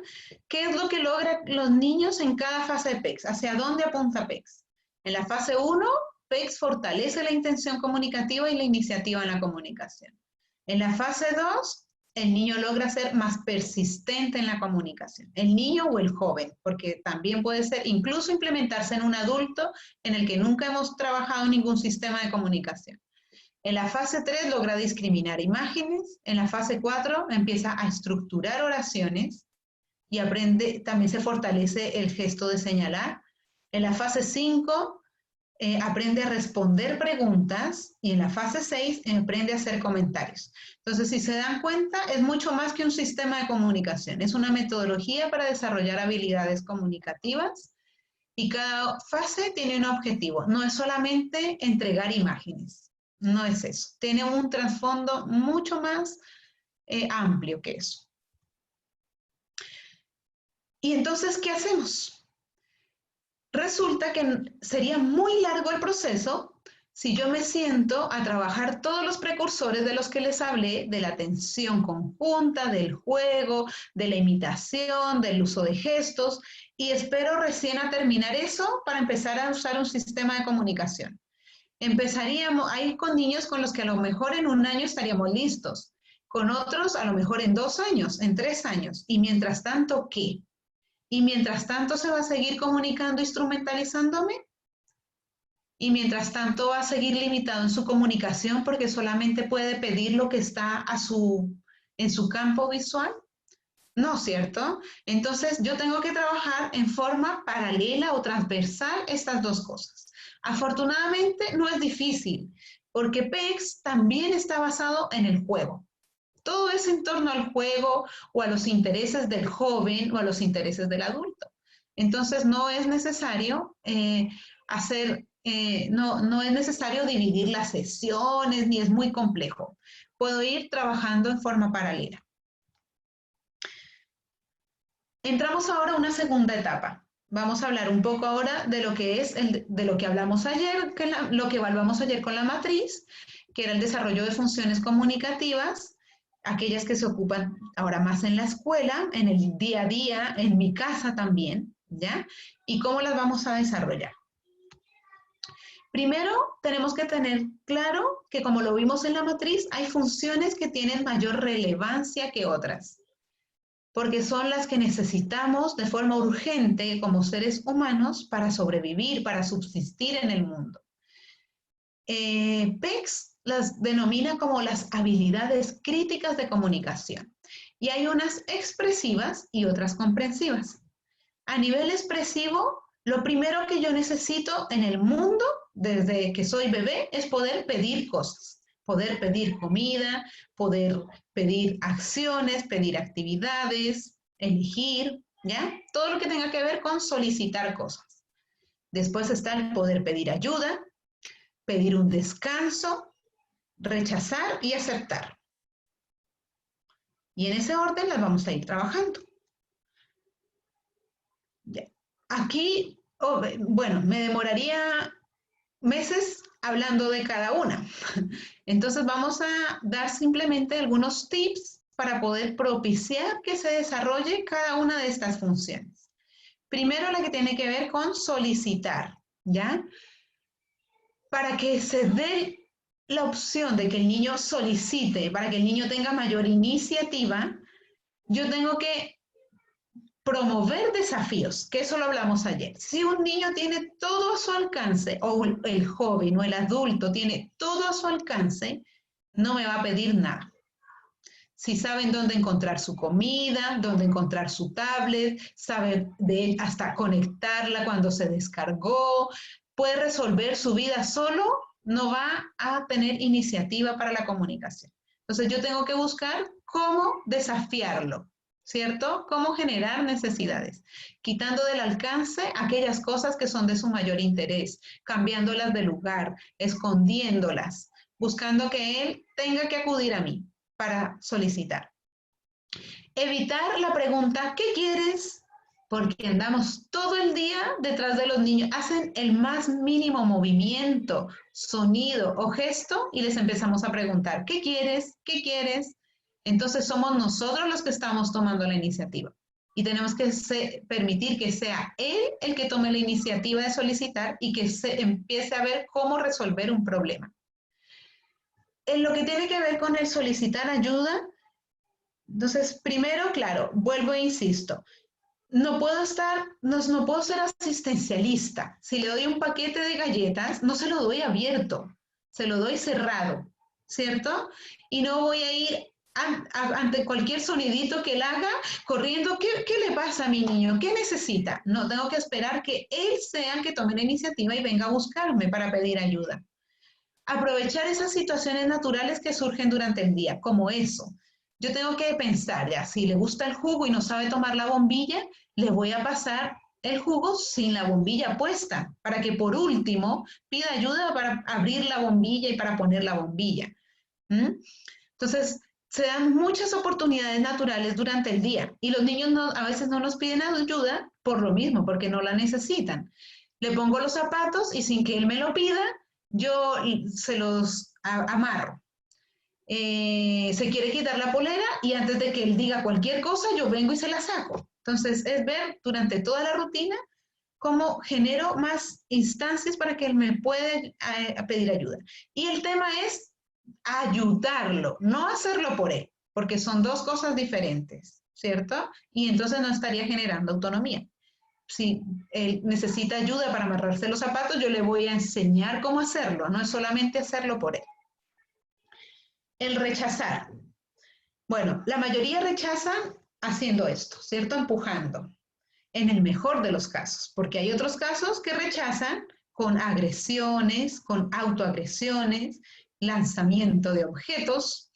qué es lo que logran los niños en cada fase de PECS, hacia dónde apunta PECS. En la fase 1, PECS fortalece la intención comunicativa y la iniciativa en la comunicación. En la fase 2, el niño logra ser más persistente en la comunicación. El niño o el joven, porque también puede ser incluso implementarse en un adulto en el que nunca hemos trabajado ningún sistema de comunicación. En la fase 3 logra discriminar imágenes. En la fase 4 empieza a estructurar oraciones y aprende, también se fortalece el gesto de señalar. En la fase 5 aprende a responder preguntas y en la fase 6 aprende a hacer comentarios. Entonces, si se dan cuenta, es mucho más que un sistema de comunicación. Es una metodología para desarrollar habilidades comunicativas y cada fase tiene un objetivo. No es solamente entregar imágenes. No es eso. Tiene un trasfondo mucho más amplio que eso. Y entonces, ¿qué hacemos? Resulta que sería muy largo el proceso si yo me siento a trabajar todos los precursores de los que les hablé, de la atención conjunta, del juego, de la imitación, del uso de gestos, y espero recién a terminar eso para empezar a usar un sistema de comunicación. Empezaríamos a ir con niños con los que a lo mejor en 1 año estaríamos listos, con otros a lo mejor en 2 años, en 3 años, y mientras tanto, ¿qué? Y mientras tanto se va a seguir comunicando, instrumentalizándome. Y mientras tanto va a seguir limitado en su comunicación porque solamente puede pedir lo que está en su campo visual. No, ¿cierto? Entonces yo tengo que trabajar en forma paralela o transversal estas dos cosas. Afortunadamente no es difícil porque PECS también está basado en el juego. Todo es en torno al juego o a los intereses del joven o a los intereses del adulto. Entonces, no es necesario no es necesario dividir las sesiones, ni es muy complejo. Puedo ir trabajando en forma paralela. Entramos ahora a una segunda etapa. Vamos a hablar un poco ahora de lo que es de lo que hablamos ayer, lo que evaluamos ayer con la matriz, que era el desarrollo de funciones comunicativas, aquellas que se ocupan ahora más en la escuela, en el día a día, en mi casa también, ¿ya? Y cómo las vamos a desarrollar. Primero, tenemos que tener claro que como lo vimos en la matriz, hay funciones que tienen mayor relevancia que otras, porque son las que necesitamos de forma urgente como seres humanos para sobrevivir, para subsistir en el mundo. PECS las denomina como las habilidades críticas de comunicación. Y hay unas expresivas y otras comprensivas. A nivel expresivo, lo primero que yo necesito en el mundo, desde que soy bebé, es poder pedir cosas. Poder pedir comida, poder pedir acciones, pedir actividades, elegir, ¿ya? Todo lo que tenga que ver con solicitar cosas. Después está el poder pedir ayuda, pedir un descanso, rechazar y aceptar. Y en ese orden las vamos a ir trabajando. Aquí, bueno, me demoraría meses hablando de cada una. Entonces vamos a dar simplemente algunos tips para poder propiciar que se desarrolle cada una de estas funciones. Primero la que tiene que ver con solicitar, ¿ya? Para que se dé la opción de que el niño solicite, para que el niño tenga mayor iniciativa, yo tengo que promover desafíos, que eso lo hablamos ayer. Si un niño tiene todo a su alcance, o el joven o el adulto tiene todo a su alcance, no me va a pedir nada. Si saben dónde encontrar su comida, dónde encontrar su tablet, saben hasta conectarla cuando se descargó, puede resolver su vida solo, no va a tener iniciativa para la comunicación. Entonces yo tengo que buscar cómo desafiarlo, ¿cierto? Cómo generar necesidades, quitando del alcance aquellas cosas que son de su mayor interés, cambiándolas de lugar, escondiéndolas, buscando que él tenga que acudir a mí para solicitar. Evitar la pregunta, ¿qué quieres? Porque andamos todo el día detrás de los niños, hacen el más mínimo movimiento, sonido o gesto y les empezamos a preguntar, ¿qué quieres? ¿Qué quieres? Entonces somos nosotros los que estamos tomando la iniciativa y tenemos que permitir que sea él el que tome la iniciativa de solicitar y que se empiece a ver cómo resolver un problema. En lo que tiene que ver con el solicitar ayuda, entonces, primero, claro, vuelvo e insisto, no puedo ser asistencialista. Si le doy un paquete de galletas, no se lo doy abierto, se lo doy cerrado, ¿cierto? Y no voy a ir ante cualquier sonidito que él haga corriendo, ¿qué le pasa a mi niño? ¿Qué necesita? No, tengo que esperar que él sea el que tome la iniciativa y venga a buscarme para pedir ayuda. Aprovechar esas situaciones naturales que surgen durante el día, como eso. Yo tengo que pensar ya, si le gusta el jugo y no sabe tomar la bombilla, le voy a pasar el jugo sin la bombilla puesta, para que por último pida ayuda para abrir la bombilla y para poner la bombilla. Entonces, se dan muchas oportunidades naturales durante el día y los niños a veces no nos piden ayuda por lo mismo, porque no la necesitan. Le pongo los zapatos y sin que él me lo pida, yo se los amarro. Se quiere quitar la polera y antes de que él diga cualquier cosa, yo vengo y se la saco. Entonces, es ver durante toda la rutina cómo genero más instancias para que él me pueda pedir ayuda. Y el tema es ayudarlo, no hacerlo por él, porque son dos cosas diferentes, ¿cierto? Y entonces no estaría generando autonomía. Si él necesita ayuda para amarrarse los zapatos, yo le voy a enseñar cómo hacerlo, no es solamente hacerlo por él. El rechazar. Bueno, la mayoría rechazan haciendo esto, ¿cierto? Empujando, en el mejor de los casos, porque hay otros casos que rechazan con agresiones, con autoagresiones, lanzamiento de objetos.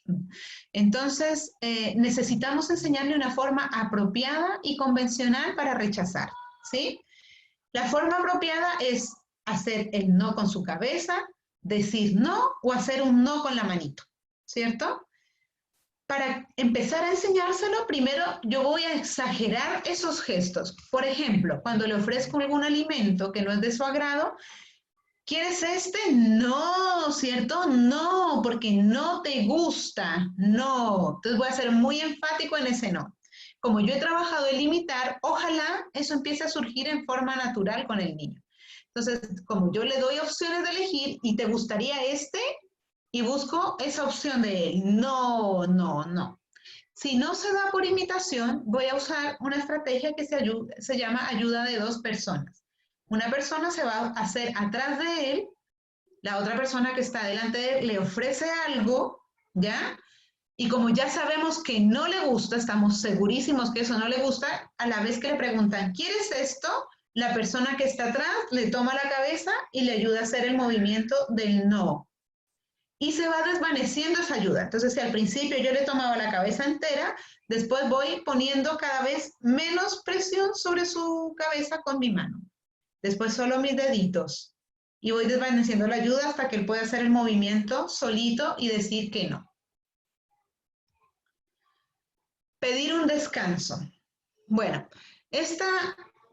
Entonces, necesitamos enseñarle una forma apropiada y convencional para rechazar, ¿sí? La forma apropiada es hacer el no con su cabeza, decir no o hacer un no con la manito, ¿cierto? Para empezar a enseñárselo, primero yo voy a exagerar esos gestos. Por ejemplo, cuando le ofrezco algún alimento que no es de su agrado, ¿quieres este? No, ¿cierto? No, porque no te gusta, no. Entonces voy a ser muy enfático en ese no. Como yo he trabajado en limitar, ojalá eso empiece a surgir en forma natural con el niño. Entonces, como yo le doy opciones de elegir y te gustaría este, y busco esa opción de él, no, no, no. Si no se da por imitación, voy a usar una estrategia que se llama ayuda de dos personas. Una persona se va a hacer atrás de él, la otra persona que está delante de él le ofrece algo, ¿ya? Y como ya sabemos que no le gusta, estamos segurísimos que eso no le gusta, a la vez que le preguntan, ¿quieres esto? La persona que está atrás le toma la cabeza y le ayuda a hacer el movimiento del no. Y se va desvaneciendo esa ayuda. Entonces, si al principio yo le tomaba la cabeza entera, después voy poniendo cada vez menos presión sobre su cabeza con mi mano. Después solo mis deditos. Y voy desvaneciendo la ayuda hasta que él pueda hacer el movimiento solito y decir que no. Pedir un descanso. Bueno, esta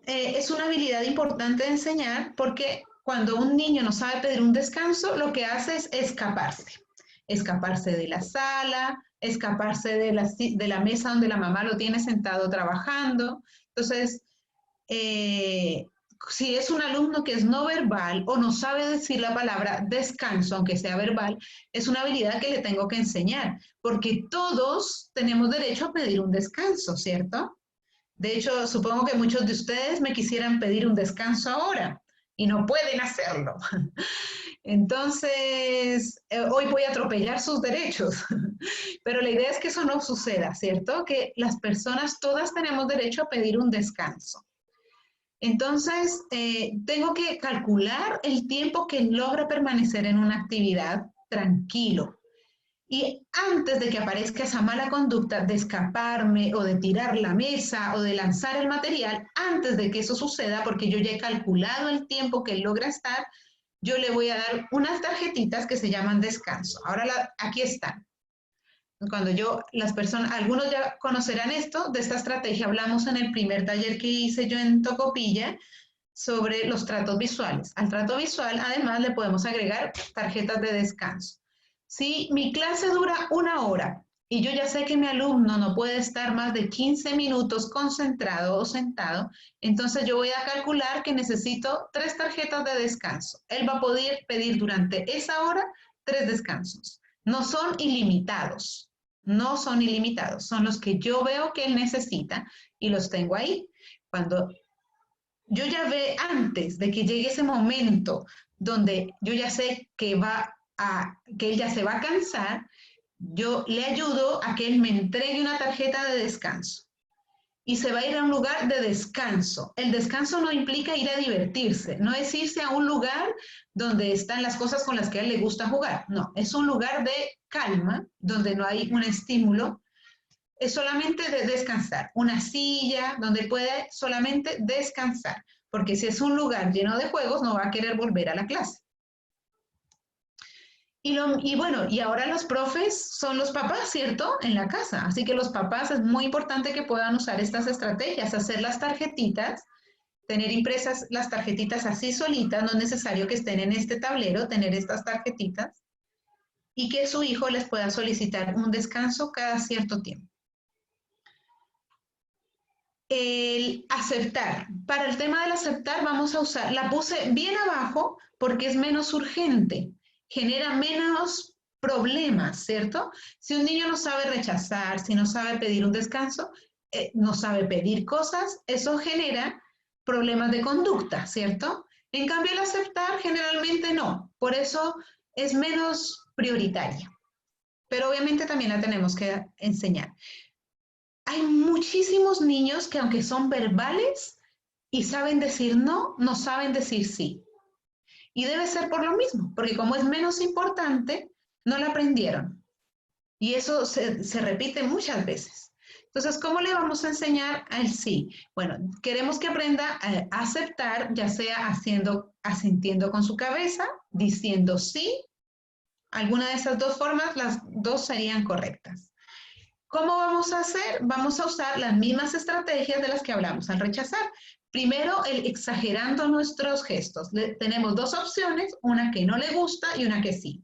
es una habilidad importante de enseñar porque cuando un niño no sabe pedir un descanso, lo que hace es escaparse. Escaparse de la sala, escaparse de la mesa donde la mamá lo tiene sentado trabajando. Entonces, si es un alumno que es no verbal o no sabe decir la palabra descanso, aunque sea verbal, es una habilidad que le tengo que enseñar, porque todos tenemos derecho a pedir un descanso, ¿cierto? De hecho, supongo que muchos de ustedes me quisieran pedir un descanso ahora y no pueden hacerlo. Entonces, hoy voy a atropellar sus derechos, pero la idea es que eso no suceda, ¿cierto? Que las personas todas tenemos derecho a pedir un descanso. Entonces, tengo que calcular el tiempo que logra permanecer en una actividad tranquilo. Y antes de que aparezca esa mala conducta de escaparme o de tirar la mesa o de lanzar el material, antes de que eso suceda, porque yo ya he calculado el tiempo que él logra estar, yo le voy a dar unas tarjetitas que se llaman descanso. Ahora aquí están. Cuando las personas, algunos ya conocerán esto, de esta estrategia hablamos en el primer taller que hice yo en Tocopilla sobre los tratos visuales. Al trato visual, además, le podemos agregar tarjetas de descanso. Si mi clase dura 1 hora y yo ya sé que mi alumno no puede estar más de 15 minutos concentrado o sentado, entonces yo voy a calcular que necesito 3 tarjetas de descanso. Él va a poder pedir durante esa hora 3 descansos. No son ilimitados. No son ilimitados, son los que yo veo que él necesita y los tengo ahí. Cuando yo ya ve antes de que llegue ese momento donde yo ya sé que él ya se va a cansar, yo le ayudo a que él me entregue una tarjeta de descanso y se va a ir a un lugar de descanso. El descanso no implica ir a divertirse, no es irse a un lugar donde están las cosas con las que a él le gusta jugar, no, es un lugar de calma, donde no hay un estímulo, es solamente de descansar, una silla donde puede solamente descansar, porque si es un lugar lleno de juegos no va a querer volver a la clase. Y bueno, y ahora los profes son los papás, ¿cierto? En la casa. Así que los papás es muy importante que puedan usar estas estrategias, hacer las tarjetitas, tener impresas las tarjetitas así solitas, no es necesario que estén en este tablero, tener estas tarjetitas, y que su hijo les pueda solicitar un descanso cada cierto tiempo. El aceptar. Para el tema del aceptar vamos a usar, la puse bien abajo porque es menos urgente, genera menos problemas, ¿cierto? Si un niño no sabe rechazar, si no sabe pedir un descanso, no sabe pedir cosas, eso genera problemas de conducta, ¿cierto? En cambio, el aceptar generalmente no, por eso es menos prioritaria. Pero obviamente también la tenemos que enseñar. Hay muchísimos niños que aunque son verbales y saben decir no, no saben decir sí. Y debe ser por lo mismo, porque como es menos importante, no la aprendieron. Y eso se repite muchas veces. Entonces, ¿cómo le vamos a enseñar al sí? Bueno, queremos que aprenda a aceptar, ya sea asintiendo con su cabeza, diciendo sí. Alguna de esas dos formas, las dos serían correctas. ¿Cómo vamos a hacer? Vamos a usar las mismas estrategias de las que hablamos al rechazar. Primero, exagerando nuestros gestos. Tenemos dos opciones, una que no le gusta y una que sí.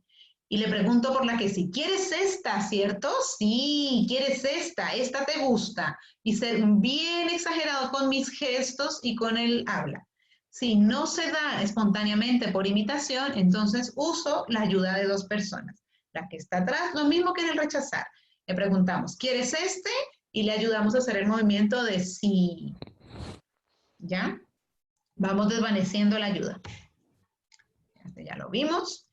Y le pregunto por la que sí. ¿Quieres esta, cierto? Sí, ¿quieres esta? Esta te gusta. Y ser bien exagerado con mis gestos y con el habla. Si no se da espontáneamente por imitación, entonces uso la ayuda de dos personas. La que está atrás, lo mismo que en el rechazar. Le preguntamos, ¿quieres este? Y le ayudamos a hacer el movimiento de sí. ¿Ya? Vamos desvaneciendo la ayuda. Ya lo vimos.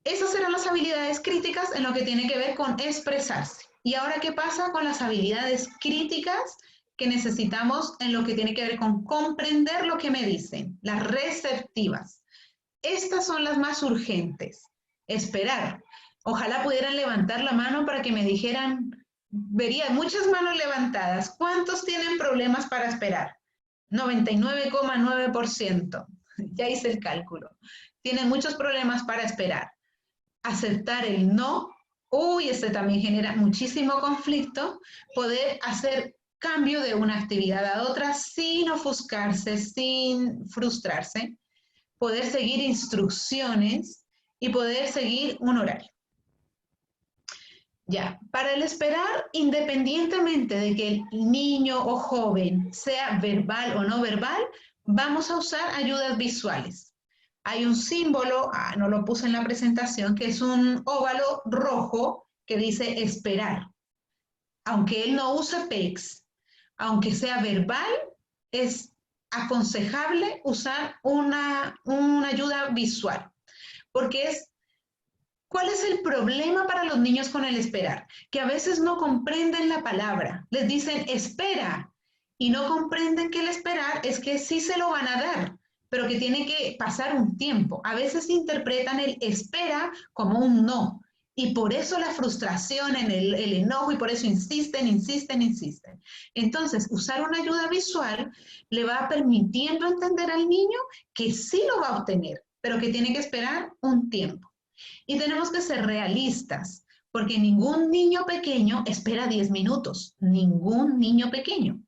Esas serán las habilidades críticas en lo que tiene que ver con expresarse. ¿Y ahora qué pasa con las habilidades críticas que necesitamos en lo que tiene que ver con comprender lo que me dicen? Las receptivas. Estas son las más urgentes. Esperar. Ojalá pudieran levantar la mano para que me dijeran, vería muchas manos levantadas. ¿Cuántos tienen problemas para esperar? 99,9%. Ya hice el cálculo. Tienen muchos problemas para esperar. Aceptar el no. Uy, este también genera muchísimo conflicto. Poder hacer cambio de una actividad a otra sin ofuscarse, sin frustrarse. Poder seguir instrucciones y poder seguir un horario. Ya, para el esperar, independientemente de que el niño o joven sea verbal o no verbal, vamos a usar ayudas visuales. Hay un símbolo, no lo puse en la presentación, que es un óvalo rojo que dice esperar. Aunque él no use PECs, aunque sea verbal, es aconsejable usar una ayuda visual, porque ¿cuál es el problema para los niños con el esperar? Que a veces no comprenden la palabra. Les dicen espera y no comprenden que el esperar es que sí se lo van a dar, pero que tiene que pasar un tiempo. A veces interpretan el espera como un no. Y por eso la frustración, el enojo, y por eso insisten. Entonces, usar una ayuda visual le va permitiendo entender al niño que sí lo va a obtener, pero que tiene que esperar un tiempo. Y tenemos que ser realistas, porque ningún niño pequeño espera 10 minutos, ningún niño pequeño,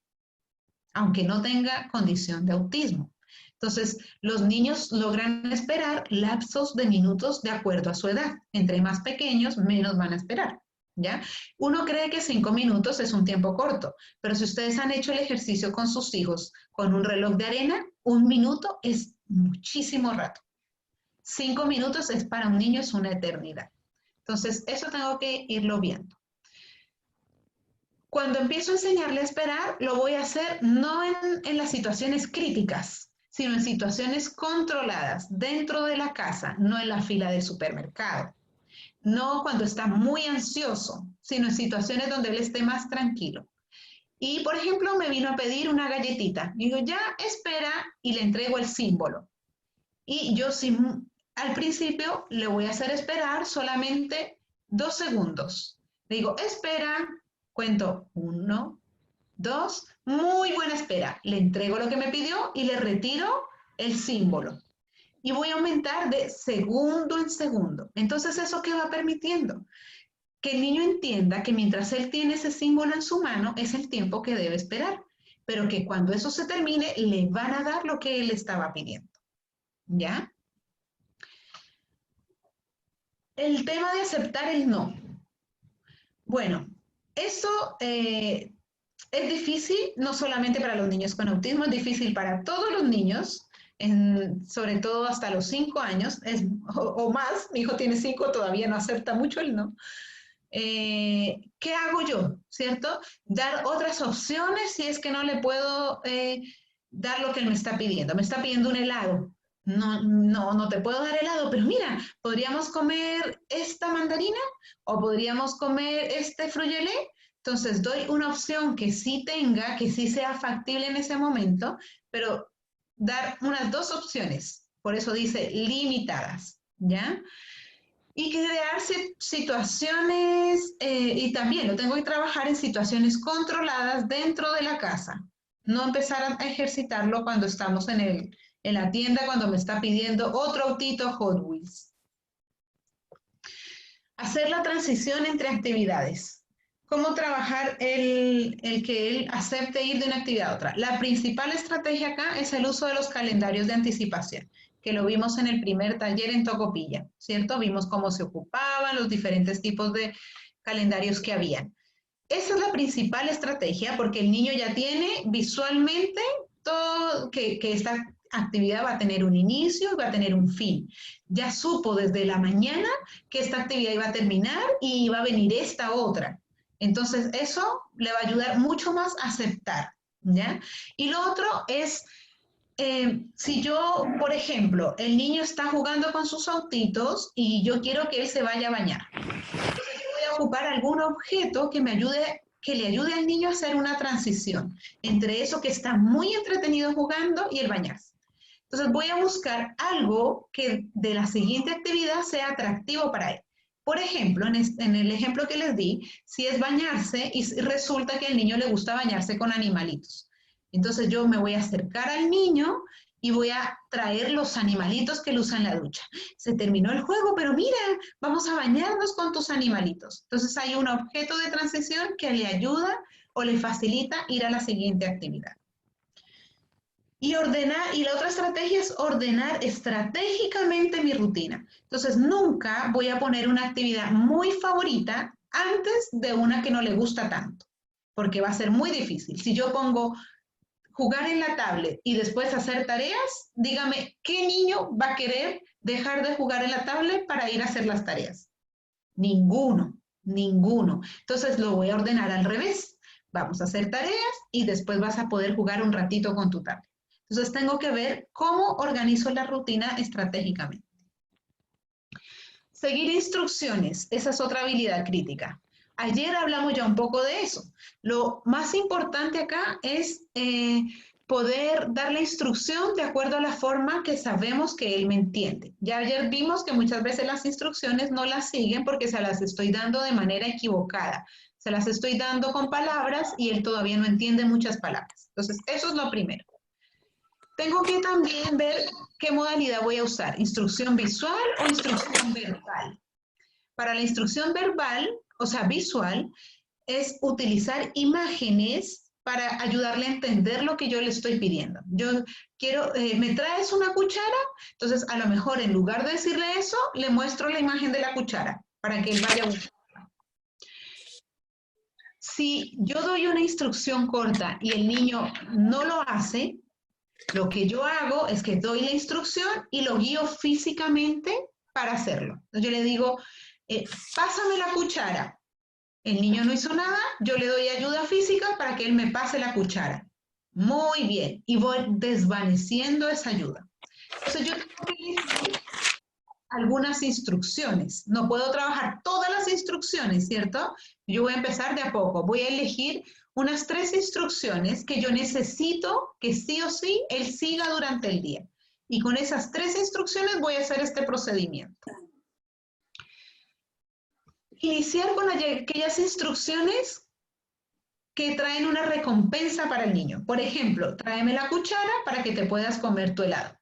aunque no tenga condición de autismo. Entonces, los niños logran esperar lapsos de minutos de acuerdo a su edad. Entre más pequeños, menos van a esperar. ¿Ya? Uno cree que 5 minutos es un tiempo corto, pero si ustedes han hecho el ejercicio con sus hijos con un reloj de arena, 1 minuto es muchísimo rato. 5 minutos es para un niño es una eternidad. Entonces, eso tengo que irlo viendo. Cuando empiezo a enseñarle a esperar, lo voy a hacer no en las situaciones críticas, sino en situaciones controladas, dentro de la casa, no en la fila del supermercado. No cuando está muy ansioso, sino en situaciones donde él esté más tranquilo. Y, por ejemplo, me vino a pedir una galletita. Digo, ya, espera, y le entrego el símbolo. Y yo al principio le voy a hacer esperar solamente 2 segundos. Le digo, espera, cuento 1, 2, muy buena espera. Le entrego lo que me pidió y le retiro el símbolo. Y voy a aumentar de segundo en segundo. Entonces, ¿eso qué va permitiendo? Que el niño entienda que mientras él tiene ese símbolo en su mano, es el tiempo que debe esperar. Pero que cuando eso se termine, le van a dar lo que él estaba pidiendo. ¿Ya? El tema de aceptar el no. Bueno, eso es difícil no solamente para los niños con autismo, es difícil para todos los niños, sobre todo hasta los 5 años o más. Mi hijo tiene 5, todavía no acepta mucho el no. ¿Qué hago yo? ¿Cierto? Dar otras opciones si es que no le puedo dar lo que él me está pidiendo. Me está pidiendo un helado. No te puedo dar helado, pero mira, podríamos comer esta mandarina o podríamos comer este frugelé. Entonces doy una opción que sí tenga, que sí sea factible en ese momento, pero dar unas 2 opciones. Por eso dice limitadas, ¿ya? Y crear situaciones, y también lo tengo que trabajar en situaciones controladas dentro de la casa. No empezar a ejercitarlo cuando estamos en la tienda, cuando me está pidiendo otro autito Hot Wheels. Hacer la transición entre actividades. ¿Cómo trabajar el que él acepte ir de una actividad a otra? La principal estrategia acá es el uso de los calendarios de anticipación, que lo vimos en el primer taller en Tocopilla, ¿cierto? Vimos cómo se ocupaban los diferentes tipos de calendarios que habían. Esa es la principal estrategia porque el niño ya tiene visualmente todo, que esta actividad va a tener un inicio y va a tener un fin. Ya supo desde la mañana que esta actividad iba a terminar y iba a venir esta otra. Entonces, eso le va a ayudar mucho más a aceptar, ¿ya? Y lo otro es, si yo, por ejemplo, el niño está jugando con sus autitos y yo quiero que él se vaya a bañar. Entonces, yo voy a ocupar algún objeto que le ayude al niño a hacer una transición entre eso que está muy entretenido jugando y el bañarse. Entonces, voy a buscar algo que de la siguiente actividad sea atractivo para él. Por ejemplo, en el ejemplo que les di, si es bañarse y resulta que al niño le gusta bañarse con animalitos. Entonces yo me voy a acercar al niño y voy a traer los animalitos que él usa en la ducha. Se terminó el juego, pero mira, vamos a bañarnos con tus animalitos. Entonces hay un objeto de transición que le ayuda o le facilita ir a la siguiente actividad. Y la otra estrategia es ordenar estratégicamente mi rutina. Entonces, nunca voy a poner una actividad muy favorita antes de una que no le gusta tanto, porque va a ser muy difícil. Si yo pongo jugar en la tablet y después hacer tareas, dígame, ¿qué niño va a querer dejar de jugar en la tablet para ir a hacer las tareas? Ninguno, ninguno. Entonces lo voy a ordenar al revés. Vamos a hacer tareas y después vas a poder jugar un ratito con tu tablet. Entonces tengo que ver cómo organizo la rutina estratégicamente. Seguir instrucciones, esa es otra habilidad crítica. Ayer hablamos ya un poco de eso. Lo más importante acá es poder dar la instrucción de acuerdo a la forma que sabemos que él me entiende. Ya ayer vimos que muchas veces las instrucciones no las siguen porque se las estoy dando de manera equivocada. Se las estoy dando con palabras y él todavía no entiende muchas palabras. Entonces, eso es lo primero. Tengo que también ver qué modalidad voy a usar, instrucción visual o instrucción verbal. Para la instrucción verbal, o sea, visual, es utilizar imágenes para ayudarle a entender lo que yo le estoy pidiendo. Yo quiero, ¿me traes una cuchara? Entonces, a lo mejor en lugar de decirle eso, le muestro la imagen de la cuchara para que él vaya a buscarla. Si yo doy una instrucción corta y el niño no lo hace, lo que yo hago es que doy la instrucción y lo guío físicamente para hacerlo. Yo le digo, pásame la cuchara. El niño no hizo nada, yo le doy ayuda física para que él me pase la cuchara. Muy bien, y voy desvaneciendo esa ayuda. Entonces yo tengo que elegir algunas instrucciones. No puedo trabajar todas las instrucciones, ¿cierto? Yo voy a empezar de a poco. Voy a elegir unas 3 instrucciones que yo necesito que sí o sí él siga durante el día. Y con esas 3 instrucciones voy a hacer este procedimiento. Iniciar con aquellas instrucciones que traen una recompensa para el niño. Por ejemplo, tráeme la cuchara para que te puedas comer tu helado.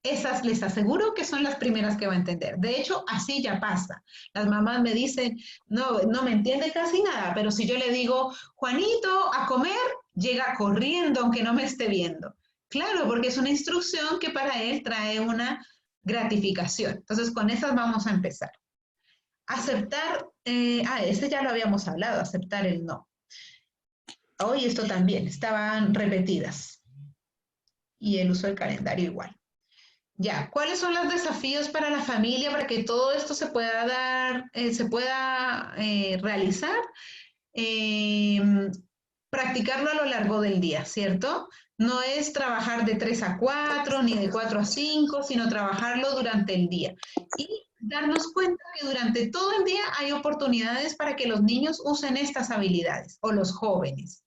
Esas les aseguro que son las primeras que va a entender. De hecho, así ya pasa. Las mamás me dicen, no me entiende casi nada, pero si yo le digo, Juanito, a comer, llega corriendo aunque no me esté viendo. Claro, porque es una instrucción que para él trae una gratificación. Entonces, con esas vamos a empezar. Aceptar, este ya lo habíamos hablado, aceptar el no. Hoy esto también, estaban repetidas. Y el uso del calendario igual. Ya, ¿cuáles son los desafíos para la familia para que todo esto se pueda dar, realizar? Practicarlo a lo largo del día, ¿cierto? No es trabajar de 3 a 4 ni de 4 a 5, sino trabajarlo durante el día. Y darnos cuenta que durante todo el día hay oportunidades para que los niños usen estas habilidades o los jóvenes.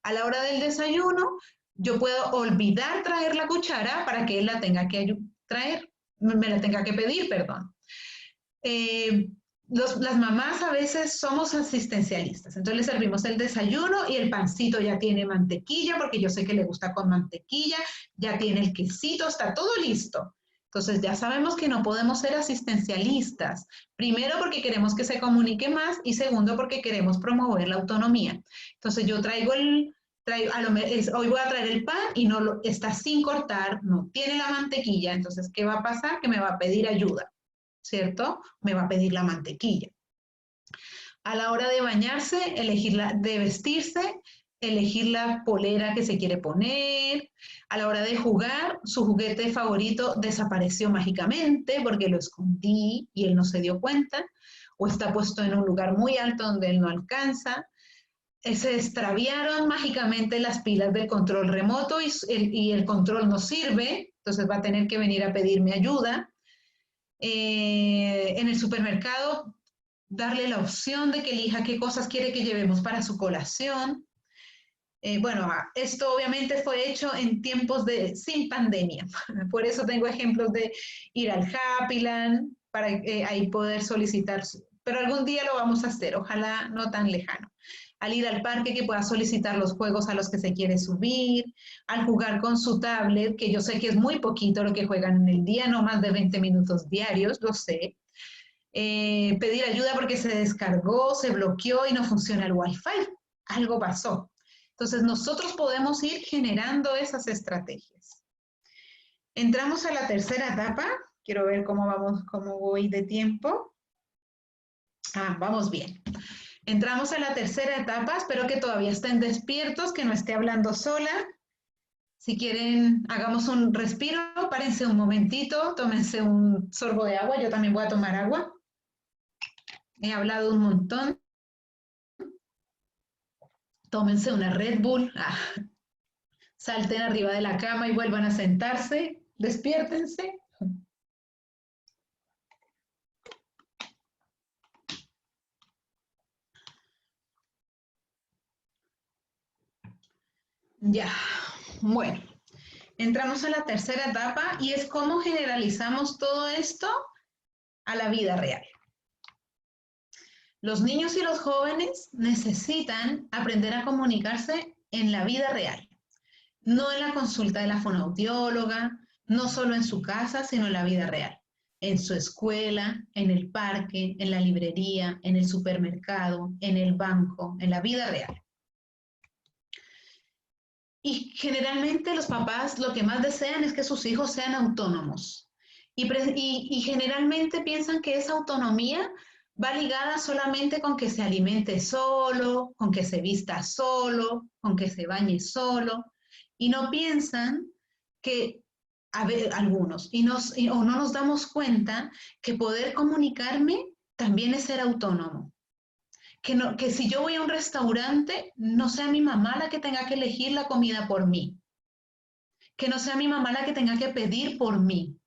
A la hora del desayuno, yo puedo olvidar traer la cuchara para que él la tenga que traer, me la tenga que pedir, perdón. Las mamás a veces somos asistencialistas, entonces le servimos el desayuno y el pancito ya tiene mantequilla, porque yo sé que le gusta con mantequilla, ya tiene el quesito, está todo listo. Entonces ya sabemos que no podemos ser asistencialistas, primero porque queremos que se comunique más y segundo porque queremos promover la autonomía. Entonces yo traigo hoy voy a traer el pan y está sin cortar, no tiene la mantequilla, entonces ¿qué va a pasar? Que me va a pedir ayuda, ¿cierto? Me va a pedir la mantequilla. A la hora de bañarse, de vestirse, elegir la polera que se quiere poner. A la hora de jugar, su juguete favorito desapareció mágicamente porque lo escondí y él no se dio cuenta, o está puesto en un lugar muy alto donde él no alcanza. Se extraviaron mágicamente las pilas del control remoto y el control no sirve, entonces va a tener que venir a pedirme ayuda. En el supermercado, darle la opción de que elija qué cosas quiere que llevemos para su colación. Bueno, esto obviamente fue hecho en tiempos sin pandemia, por eso tengo ejemplos de ir al Happyland para ahí poder solicitar, pero algún día lo vamos a hacer, ojalá no tan lejano. Al ir al parque que pueda solicitar los juegos a los que se quiere subir, al jugar con su tablet, que yo sé que es muy poquito lo que juegan en el día, no más de 20 minutos diarios, lo sé. Pedir ayuda porque se descargó, se bloqueó y no funciona el Wi-Fi. Algo pasó. Entonces nosotros podemos ir generando esas estrategias. Entramos a la tercera etapa. Quiero ver cómo voy de tiempo. Vamos bien. Entramos a la tercera etapa, espero que todavía estén despiertos, que no esté hablando sola. Si quieren, hagamos un respiro, párense un momentito, tómense un sorbo de agua, yo también voy a tomar agua. He hablado un montón. Tómense una Red Bull, salten arriba de la cama y vuelvan a sentarse, despiértense. Ya, bueno, entramos a la tercera etapa y es cómo generalizamos todo esto a la vida real. Los niños y los jóvenes necesitan aprender a comunicarse en la vida real, no en la consulta de la fonoaudióloga, no solo en su casa, sino en la vida real, en su escuela, en el parque, en la librería, en el supermercado, en el banco, en la vida real. Y generalmente los papás lo que más desean es que sus hijos sean autónomos. Y generalmente piensan que esa autonomía va ligada solamente con que se alimente solo, con que se vista solo, con que se bañe solo. Y no piensan que, a ver, algunos, o no nos damos cuenta que poder comunicarme también es ser autónomo. Que si yo voy a un restaurante, no sea mi mamá la que tenga que elegir la comida por mí. Que no sea mi mamá la que tenga que pedir por mí.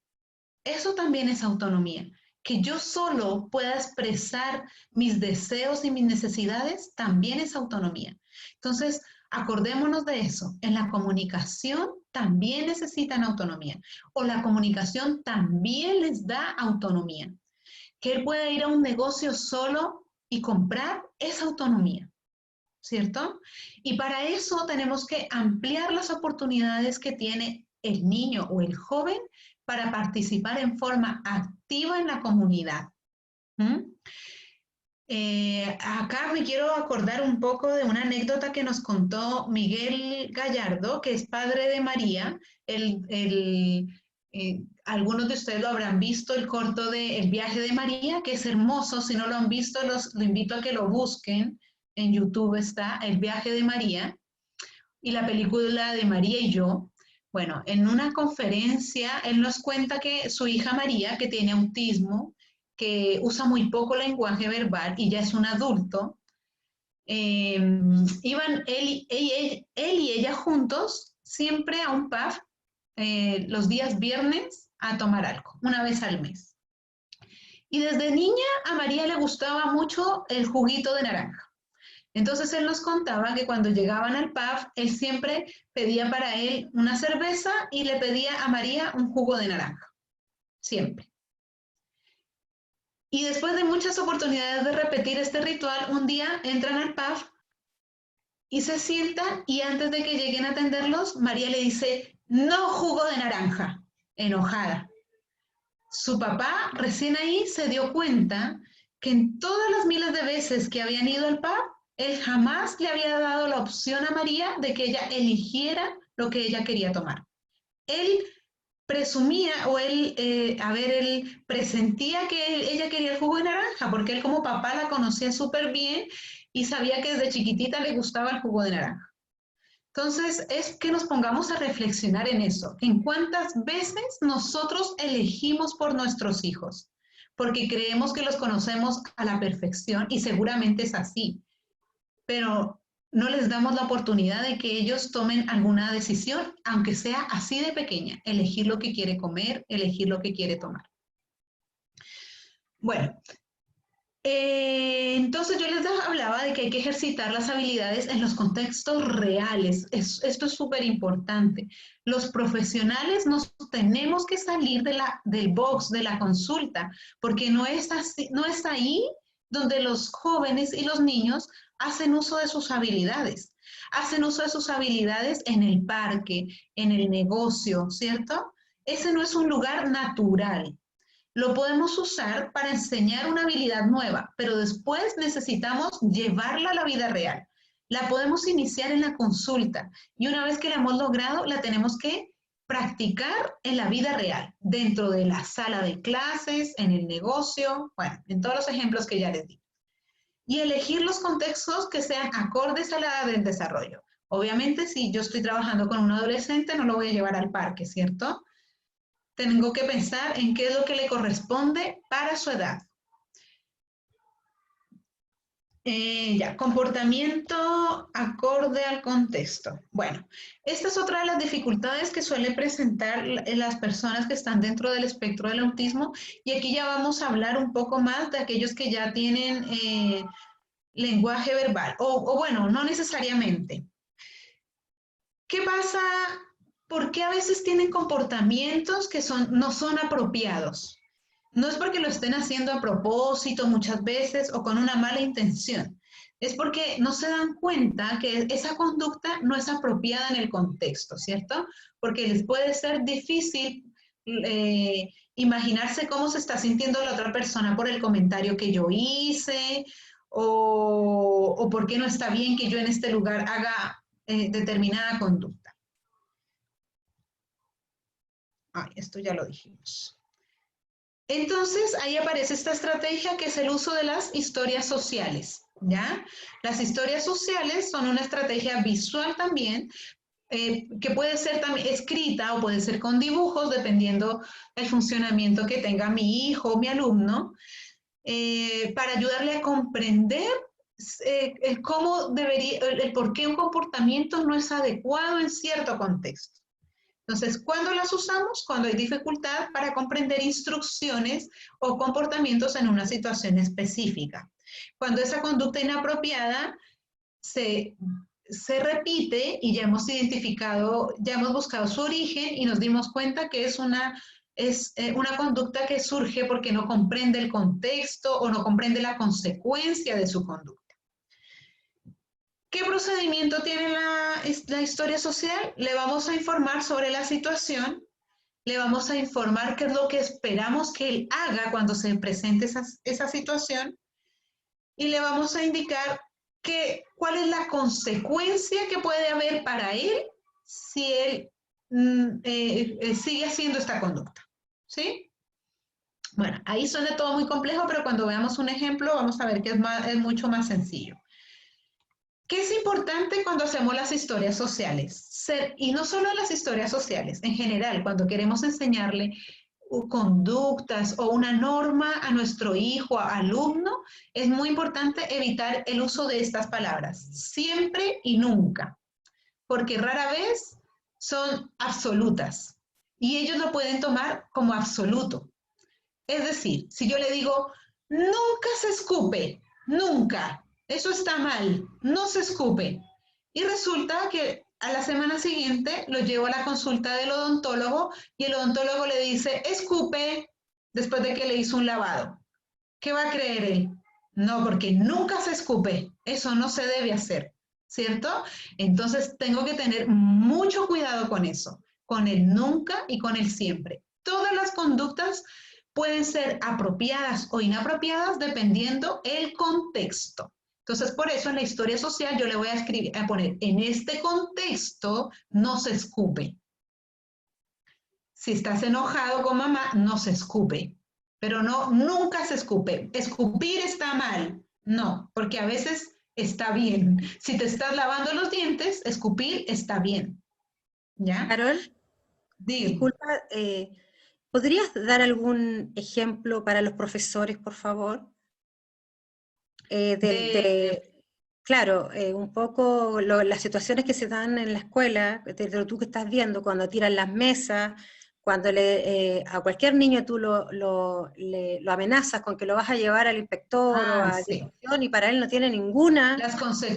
Eso también es autonomía. Que yo solo pueda expresar mis deseos y mis necesidades también es autonomía. Entonces, acordémonos de eso. En la comunicación también necesitan autonomía. O la comunicación también les da autonomía. Que él pueda ir a un negocio solo y comprar esa autonomía, ¿cierto? Y para eso tenemos que ampliar las oportunidades que tiene el niño o el joven para participar en forma activa en la comunidad. Acá me quiero acordar un poco de una anécdota que nos contó Miguel Gallardo, que es padre de María. Algunos de ustedes lo habrán visto, el corto de El viaje de María, que es hermoso. Si no lo han visto, los invito a que lo busquen. En YouTube está El viaje de María y la película de María y yo. Bueno, en una conferencia, él nos cuenta que su hija María, que tiene autismo, que usa muy poco lenguaje verbal y ya es un adulto, iban él y ella juntos siempre a un pub los días viernes a tomar algo, una vez al mes. Y desde niña a María le gustaba mucho el juguito de naranja. Entonces él nos contaba que cuando llegaban al pub, él siempre pedía para él una cerveza y le pedía a María un jugo de naranja. Siempre. Y después de muchas oportunidades de repetir este ritual, un día entran al pub y se sientan y antes de que lleguen a atenderlos, María le dice, no jugo de naranja, enojada. Su papá recién ahí se dio cuenta que en todas las miles de veces que habían ido al pub, él jamás le había dado la opción a María de que ella eligiera lo que ella quería tomar. Él presumía o él presentía que ella quería el jugo de naranja, porque él como papá la conocía súper bien y sabía que desde chiquitita le gustaba el jugo de naranja. Entonces, es que nos pongamos a reflexionar en eso, en cuántas veces nosotros elegimos por nuestros hijos, porque creemos que los conocemos a la perfección y seguramente es así, pero no les damos la oportunidad de que ellos tomen alguna decisión, aunque sea así de pequeña, elegir lo que quiere comer, elegir lo que quiere tomar. Bueno, entonces yo les hablaba de que hay que ejercitar las habilidades en los contextos reales. Esto es súper importante. Los profesionales nos tenemos que salir del box, de la consulta, porque no es ahí donde los jóvenes y los niños hacen uso de sus habilidades. Hacen uso de sus habilidades en el parque, en el negocio, ¿cierto? Ese no es un lugar natural. Lo podemos usar para enseñar una habilidad nueva, pero después necesitamos llevarla a la vida real. La podemos iniciar en la consulta y una vez que la hemos logrado, la tenemos que practicar en la vida real, dentro de la sala de clases, en el negocio, bueno, en todos los ejemplos que ya les di. y elegir los contextos que sean acordes a la edad del desarrollo. Obviamente, si yo estoy trabajando con un adolescente, no lo voy a llevar al parque, ¿cierto? Tengo que pensar en qué es lo que le corresponde para su edad. Comportamiento acorde al contexto. Bueno, esta es otra de las dificultades que suele presentar las personas que están dentro del espectro del autismo, y aquí ya vamos a hablar un poco más de aquellos que ya tienen lenguaje verbal, o bueno, no necesariamente. ¿Qué pasa? ¿Por qué a veces tienen comportamientos que no son apropiados? No es porque lo estén haciendo a propósito muchas veces o con una mala intención. Es porque no se dan cuenta que esa conducta no es apropiada en el contexto, ¿cierto? Porque les puede ser difícil imaginarse cómo se está sintiendo la otra persona por el comentario que yo hice, o por qué no está bien que yo en este lugar haga determinada conducta. Esto ya lo dijimos. Entonces, ahí aparece esta estrategia que es el uso de las historias sociales, ¿ya? Las historias sociales son una estrategia visual también, que puede ser también escrita o puede ser con dibujos, dependiendo del funcionamiento que tenga mi hijo o mi alumno, para ayudarle a comprender el por qué un comportamiento no es adecuado en cierto contexto. Entonces, ¿cuándo las usamos? Cuando hay dificultad para comprender instrucciones o comportamientos en una situación específica. Cuando esa conducta inapropiada se repite y ya hemos buscado su origen y nos dimos cuenta que es una conducta que surge porque no comprende el contexto o no comprende la consecuencia de su conducta. ¿Qué procedimiento tiene la historia social? Le vamos a informar sobre la situación, le vamos a informar qué es lo que esperamos que él haga cuando se presente esa situación, y le vamos a indicar cuál es la consecuencia que puede haber para él si él sigue haciendo esta conducta, ¿sí? Bueno, ahí suena todo muy complejo, pero cuando veamos un ejemplo vamos a ver que es mucho más sencillo. ¿Qué es importante cuando hacemos las historias sociales? Y no solo las historias sociales, en general, cuando queremos enseñarle conductas o una norma a nuestro hijo, a alumno, es muy importante evitar el uso de estas palabras, siempre y nunca, porque rara vez son absolutas y ellos lo pueden tomar como absoluto. Es decir, si yo le digo, nunca se escupe, nunca, eso está mal, no se escupe. Y resulta que a la semana siguiente lo llevo a la consulta del odontólogo y el odontólogo le dice, escupe, después de que le hizo un lavado. ¿Qué va a creer él? No, porque nunca se escupe, eso no se debe hacer, ¿cierto? Entonces tengo que tener mucho cuidado con eso, con el nunca y con el siempre. Todas las conductas pueden ser apropiadas o inapropiadas dependiendo el contexto. Entonces, por eso en la historia social yo le voy a poner, en este contexto no se escupe. Si estás enojado con mamá, no se escupe. Pero no, nunca se escupe. Escupir está mal. No, porque a veces está bien. Si te estás lavando los dientes, escupir está bien. ¿Ya? Carol, disculpa, ¿podrías dar algún ejemplo para los profesores, por favor? Claro, un poco las situaciones que se dan en la escuela, de lo tú que estás viendo, cuando tiran las mesas, cuando a cualquier niño tú lo amenazas con que lo vas a llevar al inspector o a dirección, y para él no tiene ninguna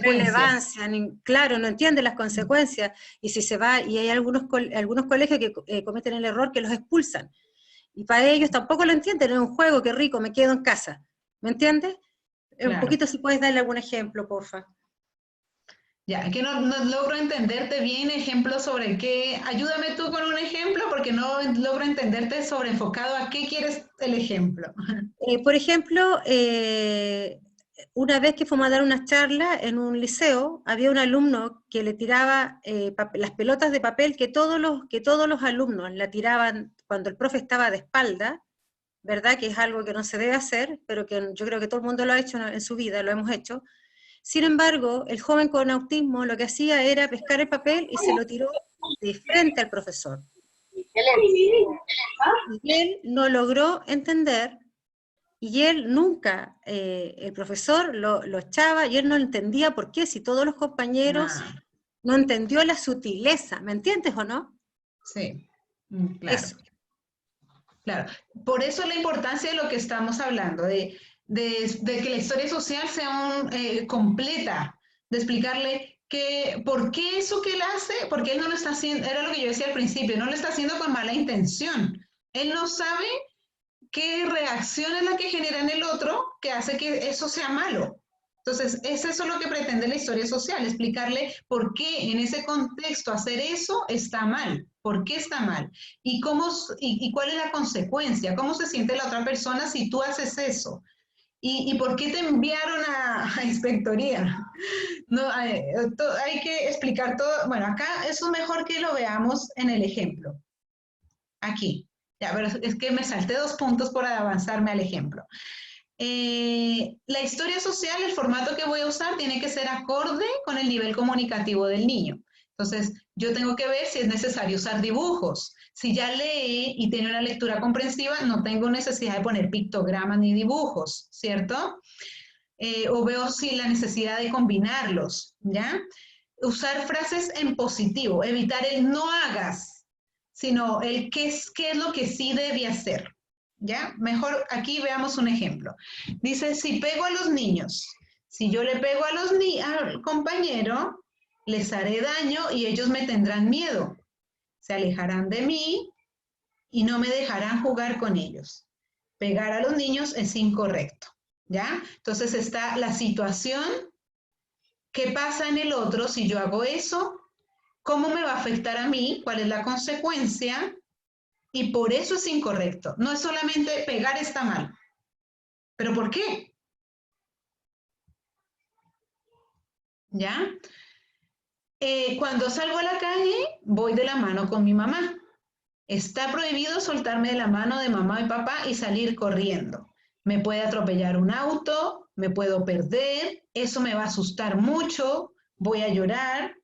relevancia, claro, no entiende las consecuencias, y si se va, y hay algunos colegios que cometen el error que los expulsan, y para ellos tampoco lo entienden, es un juego, qué rico, me quedo en casa, ¿me entiendes? Claro. Un poquito si puedes darle algún ejemplo, porfa. Ya, que no logro entenderte bien, ejemplo sobre qué, ayúdame tú con un ejemplo porque no logro entenderte sobre enfocado a qué quieres el ejemplo. Por ejemplo, una vez que fuimos a dar una charla en un liceo, había un alumno que le tiraba las pelotas de papel que todos los alumnos la tiraban cuando el profe estaba de espalda, ¿verdad? Que es algo que no se debe hacer, pero que yo creo que todo el mundo lo ha hecho en su vida, lo hemos hecho. Sin embargo, el joven con autismo lo que hacía era pescar el papel y se lo tiró de frente al profesor. Y él no logró entender, y él nunca, el profesor lo echaba, y él no entendía por qué, si todos los compañeros no entendió la sutileza, ¿me entiendes o no? Sí, claro. Eso. Claro, por eso la importancia de lo que estamos hablando, de que la historia social sea completa, de explicarle por qué eso que él hace, porque él no lo está haciendo, era lo que yo decía al principio, no lo está haciendo con mala intención. Él no sabe qué reacción es la que genera en el otro que hace que eso sea malo. Entonces, es eso lo que pretende la historia social, explicarle por qué en ese contexto hacer eso está mal, por qué está mal, y cuál es la consecuencia, cómo se siente la otra persona si tú haces eso, y por qué te enviaron a inspectoría. No, hay que explicar todo. Bueno, acá eso es mejor que lo veamos en el ejemplo. Aquí. Ya, pero es que me salté 2 puntos por avanzarme al ejemplo. La historia social, el formato que voy a usar tiene que ser acorde con el nivel comunicativo del niño. Entonces, yo tengo que ver si es necesario usar dibujos. Si ya lee y tiene una lectura comprensiva, no tengo necesidad de poner pictogramas ni dibujos, ¿cierto? O veo si la necesidad de combinarlos, ¿ya? Usar frases en positivo, evitar el no hagas, sino el qué es lo que sí debe hacer. ¿Ya? Mejor aquí veamos un ejemplo. Dice, si pego a los niños, si yo le pego al compañero, les haré daño y ellos me tendrán miedo. Se alejarán de mí y no me dejarán jugar con ellos. Pegar a los niños es incorrecto. ¿Ya? Entonces está la situación, qué pasa en el otro si yo hago eso, cómo me va a afectar a mí, cuál es la consecuencia. Y por eso es incorrecto. No es solamente pegar está mal. ¿Pero por qué? ¿Ya? Cuando salgo a la calle, voy de la mano con mi mamá. Está prohibido soltarme de la mano de mamá y papá y salir corriendo. Me puede atropellar un auto, me puedo perder, eso me va a asustar mucho, voy a llorar.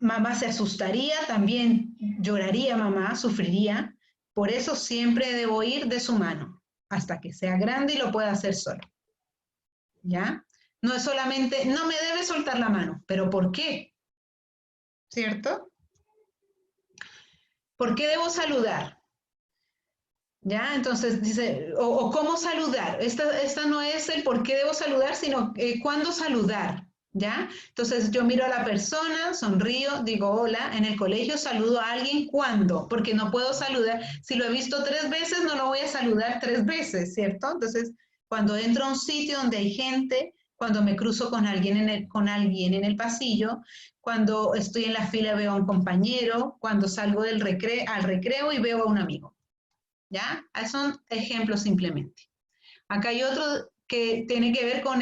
Mamá se asustaría, también lloraría mamá, sufriría. Por eso siempre debo ir de su mano, hasta que sea grande y lo pueda hacer solo. ¿Ya? No es solamente, no me debe soltar la mano, pero ¿por qué? ¿Cierto? ¿Por qué debo saludar? ¿Ya? Entonces dice, o cómo saludar. Esta no es el por qué debo saludar, sino cuándo saludar. ¿Ya? Entonces yo miro a la persona, sonrío, digo hola, en el colegio saludo a alguien ¿cuándo? Porque no puedo saludar, si lo he visto 3 veces no lo voy a saludar 3 veces, ¿cierto? Entonces cuando entro a un sitio donde hay gente, cuando me cruzo con alguien en el pasillo, cuando estoy en la fila veo a un compañero, cuando salgo al recreo y veo a un amigo, ¿ya? Son ejemplos simplemente. Acá hay otro que tiene que ver con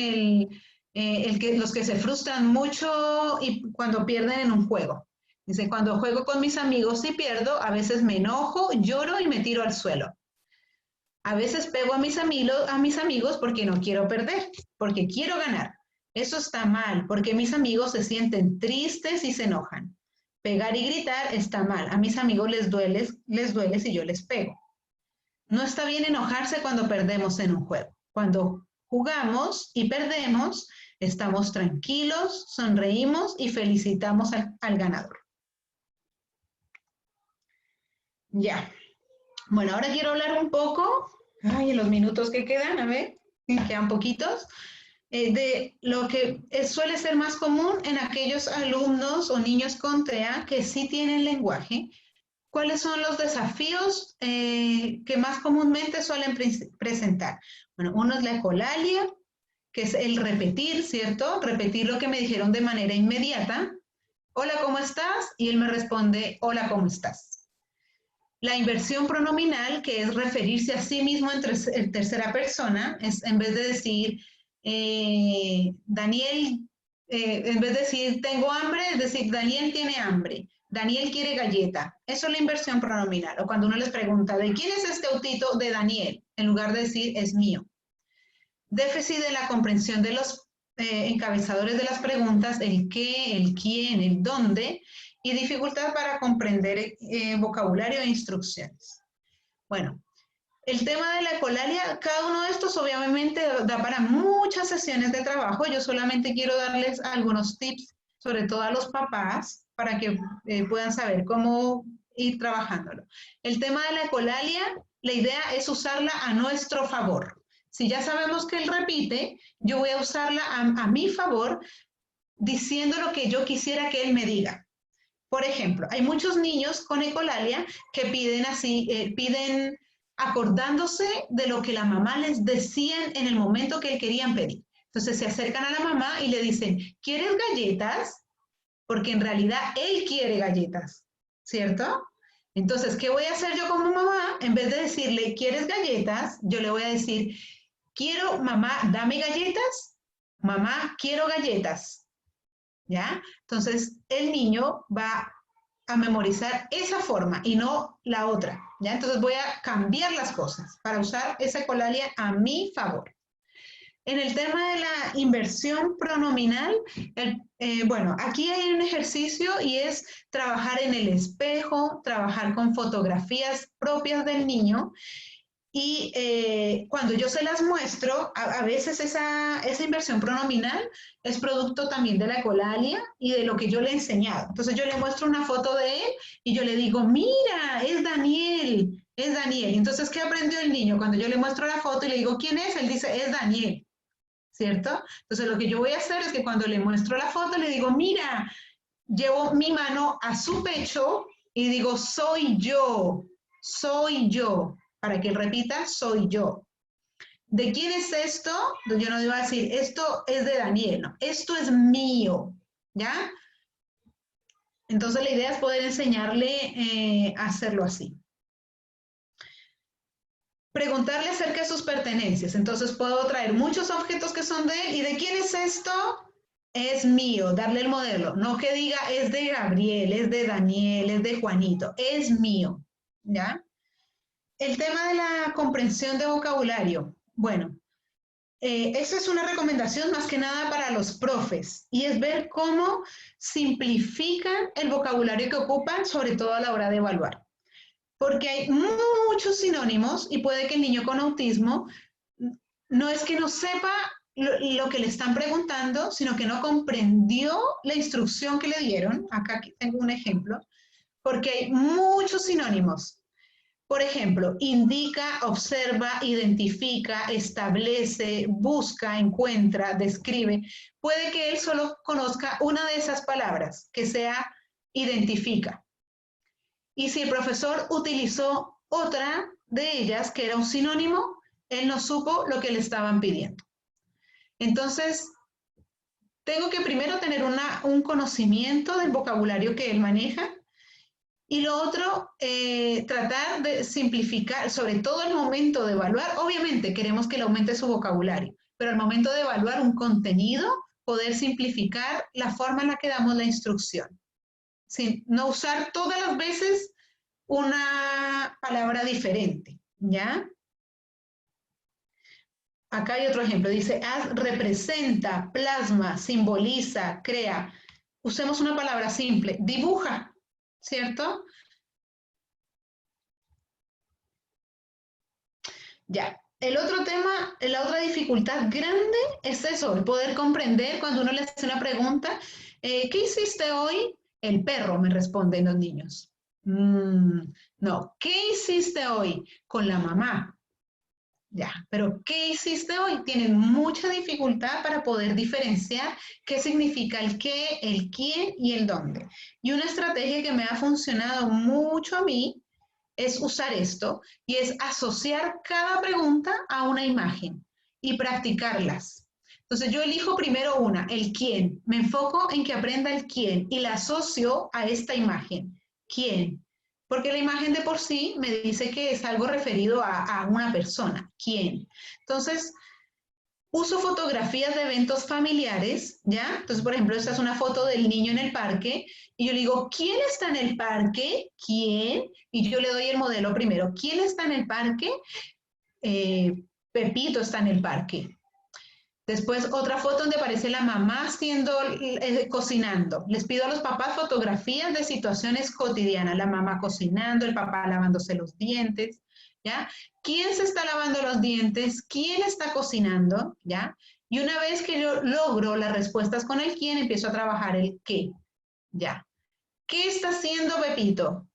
los que se frustran mucho y cuando pierden en un juego. Dice, cuando juego con mis amigos y pierdo, a veces me enojo, lloro y me tiro al suelo. A veces pego a mis amigos porque no quiero perder, porque quiero ganar. Eso está mal, porque mis amigos se sienten tristes y se enojan. Pegar y gritar está mal. A mis amigos les duele si yo les pego. No está bien enojarse cuando perdemos en un juego. Cuando jugamos y perdemos, estamos tranquilos, sonreímos y felicitamos al ganador. Ya. Bueno, ahora quiero hablar un poco, en los minutos que quedan, a ver, quedan poquitos, de lo que suele ser más común en aquellos alumnos o niños con TEA que sí tienen lenguaje. ¿Cuáles son los desafíos que más comúnmente suelen presentar? Bueno, uno es la ecolalia, que es el repetir, ¿cierto? Repetir lo que me dijeron de manera inmediata. Hola, ¿cómo estás? Y él me responde, hola, ¿cómo estás? La inversión pronominal, que es referirse a sí mismo en tercera persona, es en vez de decir, Daniel, en vez de decir tengo hambre, es decir, Daniel tiene hambre. Daniel quiere galleta. Eso es la inversión pronominal. O cuando uno les pregunta, ¿de quién es este autito? De Daniel, en lugar de decir, es mío. Déficit de la comprensión de los encabezadores de las preguntas, el qué, el quién, el dónde, y dificultad para comprender vocabulario e instrucciones. Bueno, el tema de la ecolalia, cada uno de estos obviamente da para muchas sesiones de trabajo. Yo solamente quiero darles algunos tips, sobre todo a los papás, para que puedan saber cómo ir trabajándolo. El tema de la ecolalia, la idea es usarla a nuestro favor. Si ya sabemos que él repite, yo voy a usarla a mi favor, diciendo lo que yo quisiera que él me diga. Por ejemplo, hay muchos niños con ecolalia que piden así, piden acordándose de lo que la mamá les decían en el momento que querían pedir. Entonces se acercan a la mamá y le dicen, ¿quieres galletas? Porque en realidad él quiere galletas, ¿cierto? Entonces, ¿qué voy a hacer yo como mamá? En vez de decirle, ¿quieres galletas? Yo le voy a decir, quiero, mamá, dame galletas. Mamá, quiero galletas. ¿Ya? Entonces, el niño va a memorizar esa forma y no la otra, ¿ya? Entonces voy a cambiar las cosas para usar esa ecolalia a mi favor. En el tema de la inversión pronominal, bueno, aquí hay un ejercicio y es trabajar en el espejo, trabajar con fotografías propias del niño. Y cuando yo se las muestro, a veces esa inversión pronominal es producto también de la ecolalia y de lo que yo le he enseñado. Entonces yo le muestro una foto de él y yo le digo, mira, es Daniel, es Daniel. Entonces, ¿qué aprendió el niño? Cuando yo le muestro la foto y le digo, ¿quién es? Él dice, es Daniel, ¿cierto? Entonces lo que yo voy a hacer es que cuando le muestro la foto le digo, mira, llevo mi mano a su pecho y digo, soy yo, soy yo. Para que él repita, soy yo. ¿De quién es esto? Yo no iba a decir, esto es de Daniel, no, esto es mío, ¿ya? Entonces la idea es poder enseñarle a hacerlo así. Preguntarle acerca de sus pertenencias. Entonces puedo traer muchos objetos que son de él. ¿Y de quién es esto? Es mío, darle el modelo. No que diga, es de Gabriel, es de Daniel, es de Juanito. Es mío, ¿ya? El tema de la comprensión de vocabulario. Bueno, esa es una recomendación más que nada para los profes y es ver cómo simplifican el vocabulario que ocupan, sobre todo a la hora de evaluar. Porque hay muchos sinónimos y puede que el niño con autismo no es que no sepa lo que le están preguntando, sino que no comprendió la instrucción que le dieron. Acá tengo un ejemplo, porque hay muchos sinónimos. Por ejemplo, indica, observa, identifica, establece, busca, encuentra, describe. Puede que él solo conozca una de esas palabras, que sea identifica. Y si el profesor utilizó otra de ellas, que era un sinónimo, él no supo lo que le estaban pidiendo. Entonces, tengo que primero tener un conocimiento del vocabulario que él maneja. Y lo otro, tratar de simplificar, sobre todo al momento de evaluar. Obviamente queremos que le aumente su vocabulario, pero al momento de evaluar un contenido, poder simplificar la forma en la que damos la instrucción. Sin, no usar todas las veces una palabra diferente, ¿ya? Acá hay otro ejemplo, dice, representa, plasma, simboliza, crea. Usemos una palabra simple, dibuja, ¿cierto? Ya. El otro tema, la otra dificultad grande es eso, el poder comprender cuando uno le hace una pregunta, ¿qué hiciste hoy? El perro, me responden los niños. No, ¿qué hiciste hoy? Con la mamá. Ya, pero ¿qué hiciste hoy? Tienen mucha dificultad para poder diferenciar qué significa el qué, el quién y el dónde. Y una estrategia que me ha funcionado mucho a mí es usar esto y es asociar cada pregunta a una imagen y practicarlas. Entonces yo elijo primero una, el quién. Me enfoco en que aprenda el quién y la asocio a esta imagen. ¿Quién? Porque la imagen de por sí me dice que es algo referido a una persona. ¿Quién? Entonces, Uso fotografías de eventos familiares, ¿ya? Entonces, por ejemplo, esta es una foto del niño en el parque y yo le digo, ¿quién está en el parque? ¿Quién? Y yo le doy el modelo primero. ¿Quién está en el parque? Pepito está en el parque. Después otra foto donde aparece la mamá cocinando. Les pido a los papás fotografías de situaciones cotidianas. La mamá cocinando, el papá lavándose los dientes, ¿ya? ¿Quién se está lavando los dientes? ¿Quién está cocinando? ¿Ya? Y una vez que yo logro las respuestas con el quién, empiezo a trabajar el qué, ¿ya? ¿Qué está haciendo Pepito?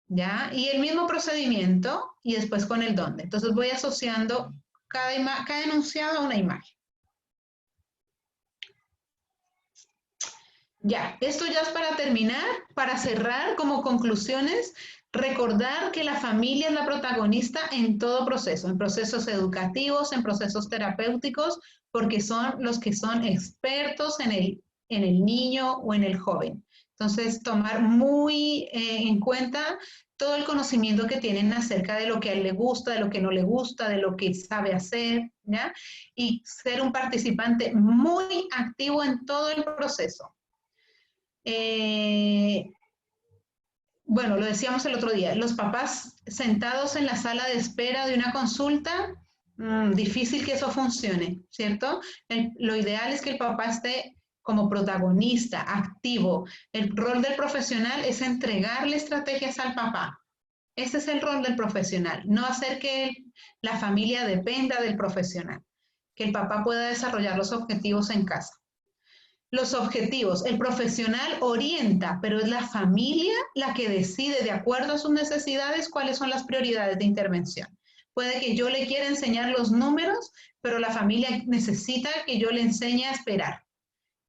¿Ya? Y el mismo procedimiento y después con el dónde. Entonces voy asociando cada enunciado a una imagen. Ya, esto ya es para terminar, para cerrar como conclusiones, recordar que la familia es la protagonista en todo proceso, en procesos educativos, en procesos terapéuticos, porque son los que son expertos en el niño o en el joven. Entonces, tomar muy en cuenta todo el conocimiento que tienen acerca de lo que a él le gusta, de lo que no le gusta, de lo que sabe hacer, ¿ya? Y ser un participante muy activo en todo el proceso. Bueno, lo decíamos el otro día, los papás sentados en la sala de espera de una consulta, difícil que eso funcione, ¿cierto? Lo ideal es que el papá esté como protagonista, activo. El rol del profesional es entregarle estrategias al papá. Ese es el rol del profesional, no hacer que la familia dependa del profesional, que el papá pueda desarrollar los objetivos en casa. Los objetivos, el profesional orienta, pero es la familia la que decide de acuerdo a sus necesidades cuáles son las prioridades de intervención. Puede que yo le quiera enseñar los números, pero la familia necesita que yo le enseñe a esperar.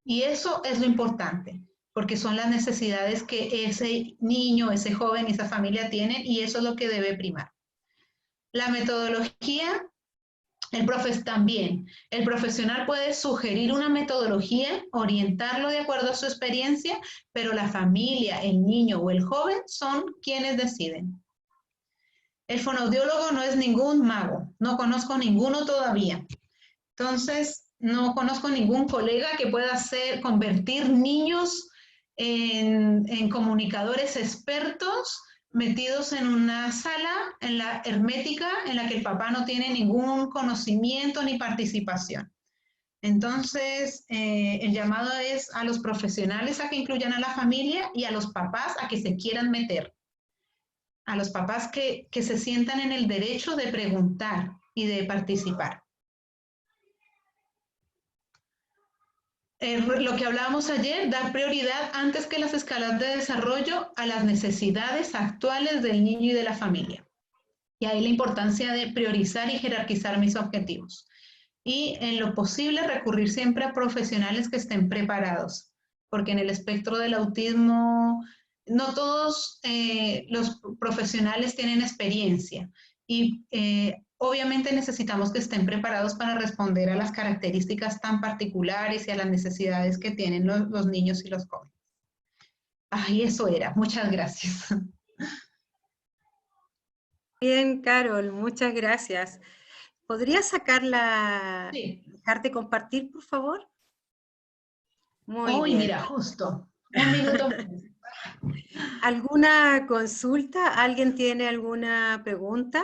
Y eso es lo importante, porque son las necesidades que ese niño, ese joven, esa familia tienen y eso es lo que debe primar. La metodología también, el profesional puede sugerir una metodología, orientarlo de acuerdo a su experiencia, pero la familia, el niño o el joven son quienes deciden. El fonoaudiólogo no es ningún mago, no conozco ninguno todavía. Entonces, no conozco ningún colega que pueda convertir niños en comunicadores expertos metidos en una sala, en la hermética, en la que el papá no tiene ningún conocimiento ni participación. Entonces, el llamado es a los profesionales a que incluyan a la familia y a los papás a que se quieran meter. A los papás que se sientan en el derecho de preguntar y de participar. Lo que hablábamos ayer, dar prioridad antes que las escalas de desarrollo a las necesidades actuales del niño y de la familia. Y ahí la importancia de priorizar y jerarquizar mis objetivos. Y en lo posible recurrir siempre a profesionales que estén preparados, porque en el espectro del autismo no todos los profesionales tienen experiencia y obviamente necesitamos que estén preparados para responder a las características tan particulares y a las necesidades que tienen los niños y los jóvenes. Ay, eso era. Muchas gracias. Bien, Carol, muchas gracias. ¿Podrías sacarla, Sí. dejarte compartir, por favor? Muy Uy, bien. mira, justo. Un minuto. ¿Alguna consulta? ¿Alguien tiene alguna pregunta?